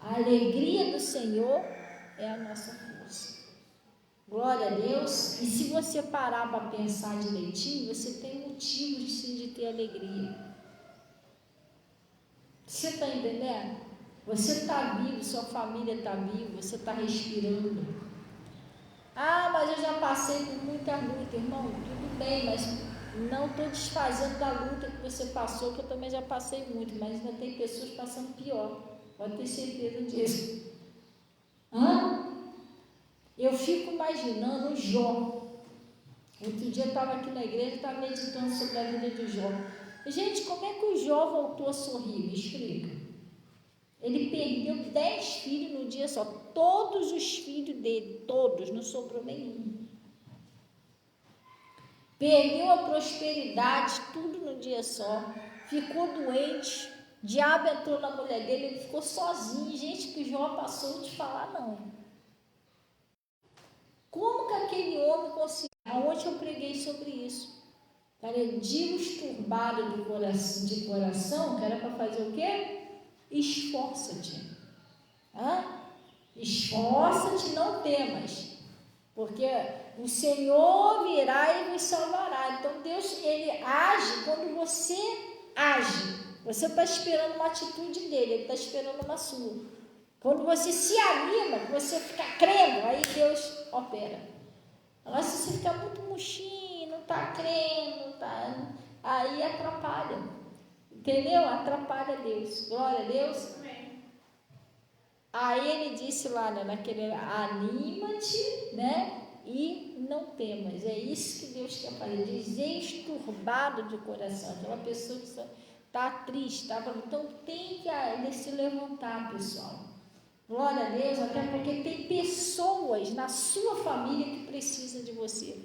Speaker 3: A alegria do Senhor é a nossa força. Glória a Deus. E se você parar para pensar direitinho, você tem motivo sim de ter alegria. Você está entendendo? Você está vivo, sua família está viva, você está respirando. Ah, mas eu já passei por muita luta, irmão. Tudo bem, mas não estou desfazendo da luta que você passou, que eu também já passei muito, mas ainda tem pessoas passando pior. Pode ter certeza disso. Eu fico imaginando o Jó. Outro dia eu estava aqui na igreja e estava meditando sobre a vida de Jó. Gente, como é que o Jó voltou a sorrir? Me explica. Ele perdeu 10 filhos no dia só. Todos os filhos dele, todos, não sobrou nenhum. Perdeu a prosperidade, tudo no dia só. Ficou doente. O diabo entrou na mulher dele, ele ficou sozinho. Gente, que o Jó passou, não te falar não. Como que aquele homem conseguiu? Ontem eu preguei sobre isso. Dias turbados de coração, que era para fazer o quê? Esforça-te. Esforça-te, não temas. Porque o Senhor virá e nos salvará. Então Deus, ele age quando você age. Você está esperando uma atitude dele, ele está esperando uma sua. Quando você se anima, você fica crendo, aí Deus opera. Agora, se você ficar muito murchinho, não está crendo, aí atrapalha. Entendeu? Atrapalha Deus. Glória a Deus.
Speaker 2: Amém.
Speaker 3: Aí ele disse lá, né, naquele: anima-te, né? E não temas. É isso que Deus quer fazer. Diz: turbado de coração. Aquela pessoa que está triste, então tem que se levantar, pessoal. Glória a Deus, até porque tem pessoas na sua família que precisam de você.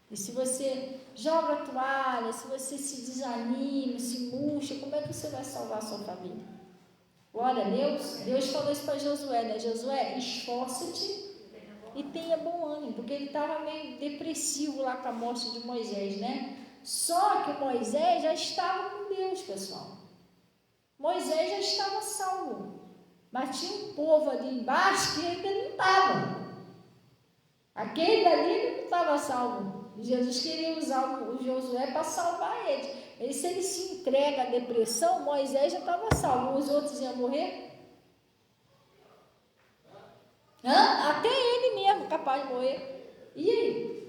Speaker 3: E se você joga a toalha, se você se desanima, se murcha, como é que você vai salvar a sua família? Glória a Deus. Deus falou isso para Josué, né? Josué, esforça-te e tenha bom ânimo, porque ele estava meio depressivo lá com a morte de Moisés, né? Só que Moisés já estava com Deus, pessoal. Moisés já estava salvo, mas tinha um povo ali embaixo que ainda não estava. Aquele dali não estava salvo. Jesus queria usar o Josué para salvar ele. Se ele se entrega à depressão, Moisés já estava salvo. Os outros iam morrer? Até ele mesmo capaz de morrer. E aí?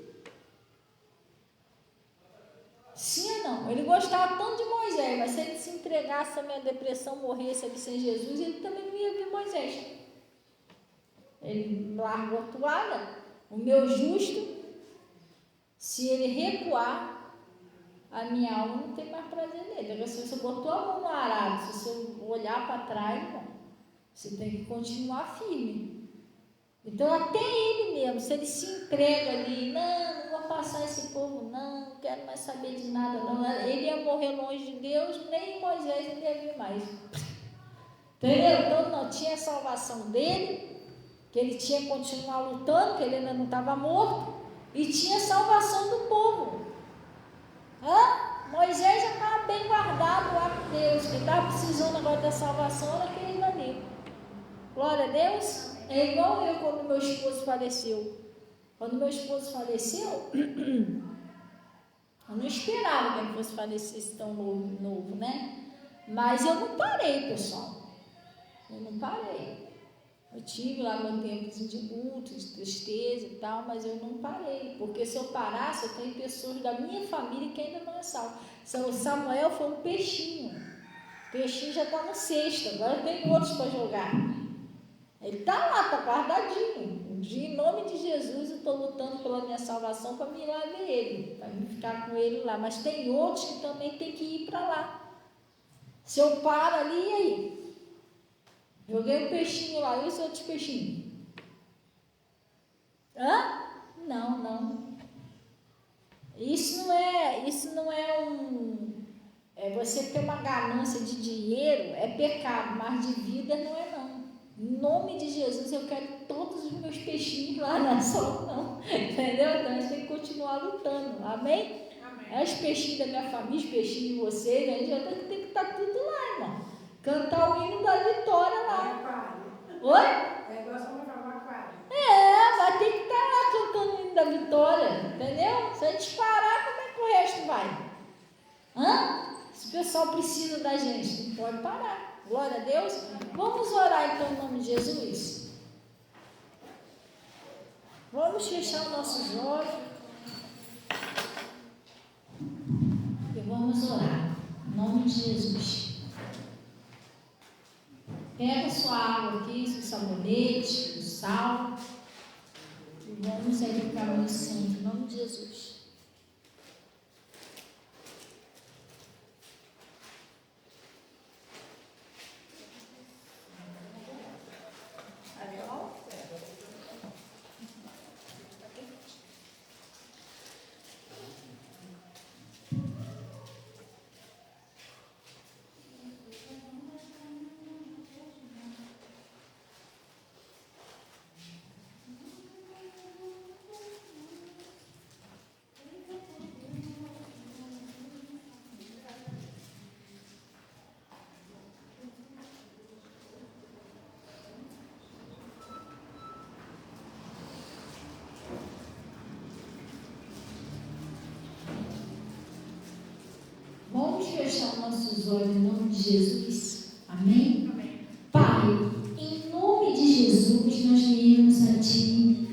Speaker 3: Sim ou não? Ele gostava tanto de Moisés, mas se ele se entregasse também à depressão, morresse ali sem Jesus, ele também não ia ver Moisés. Ele largou a toalha. O meu justo, se ele recuar, a minha alma não tem mais prazer nele. Agora, se você botou a mão no arado, se você olhar para trás, não, você tem que continuar firme. Então, até ele mesmo, se ele se entrega ali, não vou passar esse povo, não quero mais saber de nada, não. Ele ia morrer longe de Deus, nem Moisés ele ia ver mais. Entendeu? Então, não tinha a salvação dele, que ele tinha que continuar lutando, que ele ainda não estava morto, e tinha a salvação do povo. Moisés já estava bem guardado lá com Deus, quem estava precisando agora da salvação era aquele ali. Glória a Deus. É igual eu quando meu esposo faleceu. Quando meu esposo faleceu, eu não esperava que ele fosse falecer tão novo, né? Mas eu não parei, pessoal. Eu não parei. Eu tive lá meu tempo de luto, de tristeza e tal, mas eu não parei. Porque se eu parasse, eu tenho pessoas da minha família que ainda não é salvo. O Samuel foi um peixinho. O peixinho já está no cesto, agora tem outros para jogar. Ele está lá, está guardadinho. Um dia, em nome de Jesus, eu estou lutando pela minha salvação para me ir lá ver ele, para me ficar com ele lá. Mas tem outros que também tem que ir para lá. Se eu paro ali, e aí? Joguei um peixinho lá, e os outros peixinhos? Não. Isso não é você ter uma ganância de dinheiro, é pecado, mas de vida não é não. Em nome de Jesus, eu quero todos os meus peixinhos lá, não é só não. Entendeu? Então a gente tem que continuar lutando. Amém? Amém. Os peixinhos da minha família, os peixinhos de vocês, a gente já tem que estar tudo lá, irmão. Cantar o hino da vitória lá. Oi? É igual só uma aquário. Vai ter que estar lá cantando o hino da vitória. Entendeu? Se a gente parar, como é que o resto vai? Se o pessoal precisa da gente, não pode parar. Glória a Deus. Vamos orar então em nome de Jesus. Vamos fechar os nossos olhos e vamos orar em nome de Jesus. Pega sua água aqui, seu sabonete, o sal, e vamos aí para o caminho santo em nome de Jesus. Vamos fechar nossos olhos em nome de Jesus. Amém? Amém. Pai, em nome de Jesus, nós viemos a Ti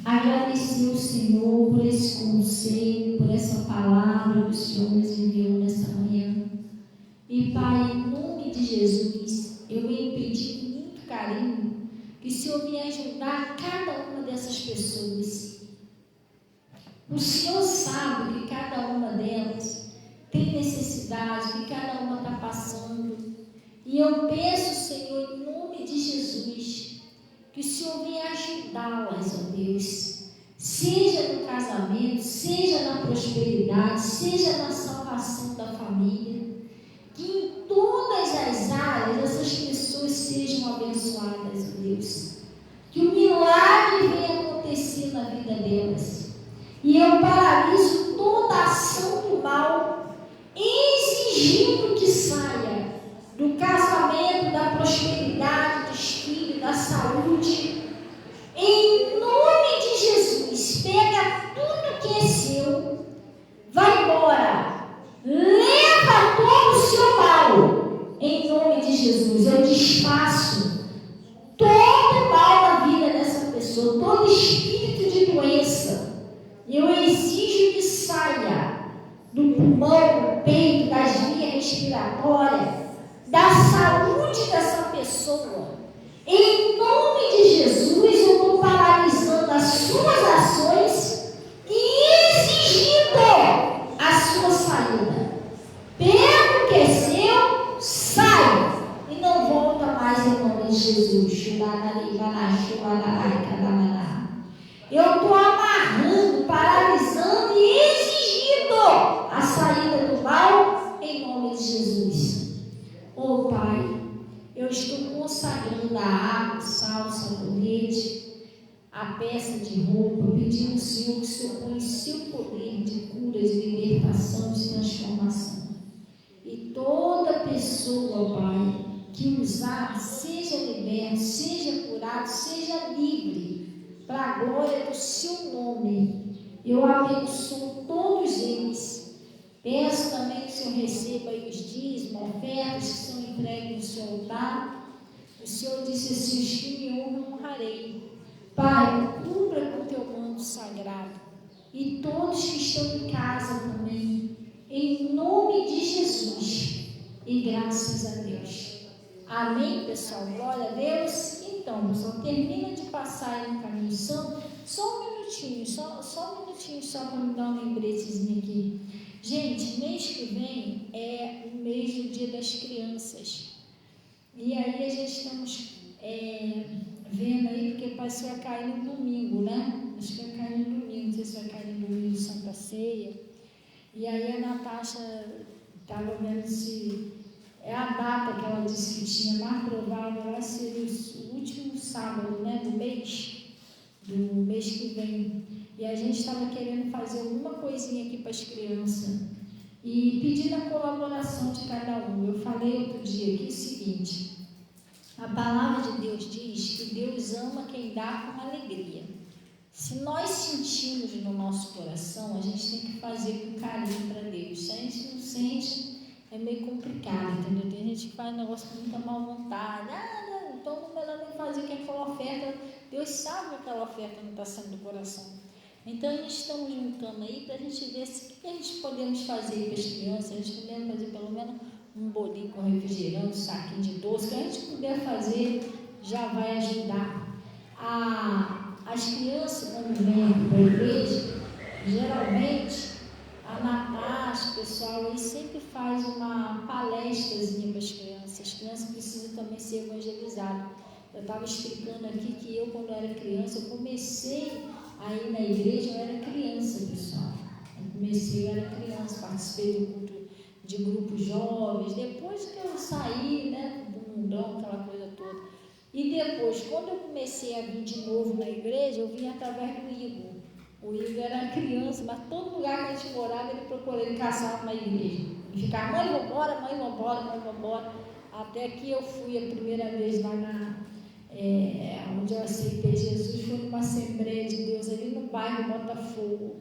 Speaker 3: agradecer ao Senhor por esse conselho, por essa palavra que o Senhor nos enviou nessa manhã. E Pai, em nome de Jesus, eu venho pedir com muito carinho que o Senhor venha ajudar cada uma dessas pessoas. O Senhor sabe que cada uma delas tem necessidade, que cada uma está passando. E eu peço, Senhor, em nome de Jesus, que o Senhor venha ajudá-las, ó Deus. Seja no casamento, seja na prosperidade, seja na salvação da família. Que em todas as áreas essas pessoas sejam abençoadas, ó Deus. Que o milagre venha acontecer na vida delas. E eu paraliso toda a ação do mal, exigindo que saia do casamento, da prosperidade, dos filhos, da saúde. Em nome de Jesus, pega tudo que é seu, vai embora, leva todo o seu mal. Em nome de Jesus, eu desfaço todo mal na vida dessa pessoa, todo espírito de doença. Eu exijo que saia do pulmão, do peito, das vias respiratórias, da saúde dessa pessoa. Em nome de Jesus, eu estou paralisando as suas ações e exigindo a sua saída. Pega o que é seu, sai e não volta mais em nome de Jesus. Eu estou amarrando, paralisando e exigindo a saída do mal em nome de Jesus. Oh Pai, eu estou consagrando a água, o sal, o sabonete, a peça de roupa, pedindo ao Senhor que o Senhor põe o seu poder de cura, de libertação, de transformação. E toda pessoa, Pai, que usar, seja liberto, seja curado, seja livre, para a glória do seu nome. Eu abençoo todos eles. Peço também que o Senhor receba aí os dízimos, ofertas que são entregues no seu altar. O Senhor disse assim: os que me honram, honrarei. Pai, cubra com o teu manto sagrado. E todos que estão em casa também, em nome de Jesus. E graças a Deus. Amém, pessoal? Glória a Deus. Então, pessoal, termina de passar aí no caminho santo. Só um minutinho, só para me dar um lembretezinho aqui. Gente, mês que vem é o mês do Dia das Crianças. E aí a gente estamos vendo aí, porque parece que vai cair no domingo, né? Acho que vai cair no domingo, não sei se vai cair no domingo de Santa Ceia. E aí a Natasha estava vendo se é a data que ela disse que tinha mais provável, vai ser o último sábado, né, do mês que vem. E a gente estava querendo fazer alguma coisinha aqui para as crianças e pedindo a colaboração de cada um. Eu falei outro dia aqui o seguinte: a palavra de Deus diz que Deus ama quem dá com alegria. Se nós sentimos no nosso coração, a gente tem que fazer com carinho para Deus. Se a gente não sente, é meio complicado, entendeu? Tem gente que faz negócio com muita má vontade. Não, então não é melhor nem fazer que aquela oferta. Deus sabe que aquela oferta não está saindo do coração. Então, a gente estamos juntando aí para a gente ver o que a gente podemos fazer para as crianças. A gente podemos fazer pelo menos um bolinho com refrigerante, um saquinho de doce. O que a gente puder fazer já vai ajudar. As crianças, quando vêm para a igreja, geralmente, a Natasha, o pessoal aí sempre faz uma palestrazinha para as crianças. As crianças precisam também ser evangelizadas. Eu estava explicando aqui que eu, quando era criança, eu comecei aí na igreja, eu era criança, pessoal. Eu era criança, participei do culto de grupos jovens. Depois que eu saí, né, do mundão, aquela coisa toda. E depois, quando eu comecei a vir de novo na igreja, eu vim através do Igor. O Igor era criança, mas todo lugar que a gente morava, ele procurava, ele caçava na igreja. Ele ficava: mãe, vamos embora, mãe, vamos embora, mãe, vamos embora. Até que eu fui a primeira vez lá onde eu aceitei Jesus, foi numa Assembleia de Deus ali no bairro Botafogo.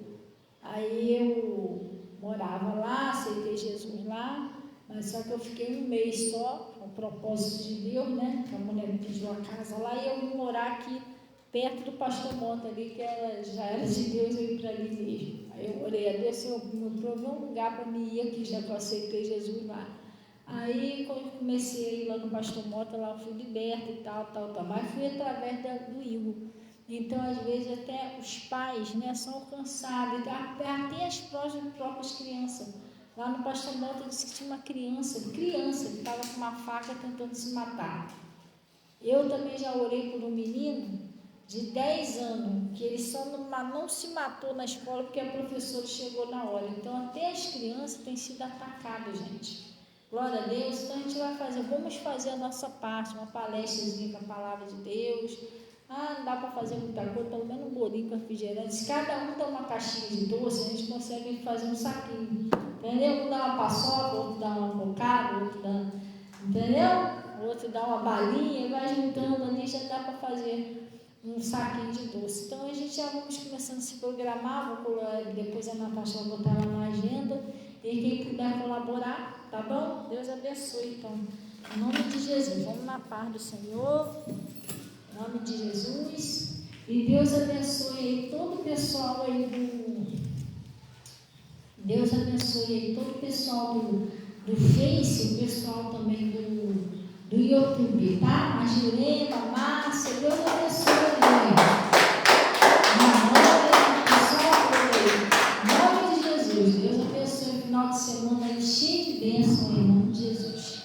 Speaker 3: Aí eu morava lá, aceitei Jesus lá, mas só que eu fiquei um mês só, com o propósito de Deus, né? Que a mulher me pediu a casa lá, e eu vim morar aqui perto do pastor Monta ali, que já era de Deus, eu ia para ali mesmo. Aí eu orei a Deus: Senhor, me provou um lugar para me ir aqui, já que eu aceitei Jesus lá. Aí, quando eu comecei a ir lá no pastor Mota, lá eu fui liberta e tal, mas fui através do Igor. Então, às vezes, até os pais, né, são alcançados, até as próprias crianças. Lá no pastor Mota disse que tinha uma criança que estava com uma faca tentando se matar. Eu também já orei por um menino de 10 anos, que ele só não se matou na escola porque a professora chegou na hora. Então, até as crianças têm sido atacadas, gente. Glória a Deus. Então a gente vai vamos fazer a nossa parte, uma palestrazinha com a palavra de Deus, não dá para fazer muita coisa, pelo menos um bolinho com refrigerante. Se cada um dá uma caixinha de doce, a gente consegue fazer um saquinho. Entendeu? Um dá uma paçoca, outro dá uma cocada, outro dá. Entendeu? Outro dá uma balinha, vai juntando ali, já dá para fazer um saquinho de doce. Então a gente já vamos começando a se programar, depois a Natasha vai botar lá na agenda, e quem puder colaborar, tá bom? Deus abençoe, então. Em nome de Jesus, vamos na paz do Senhor, em nome de Jesus, e Deus abençoe aí todo o pessoal aí Deus abençoe aí todo o pessoal do Face, o pessoal também do YouTube, tá? A Jurema, a Márcia, Deus abençoe aí. Em nome de Jesus, Deus abençoe o final de semana aí, cheio de bênção, em nome de Jesus.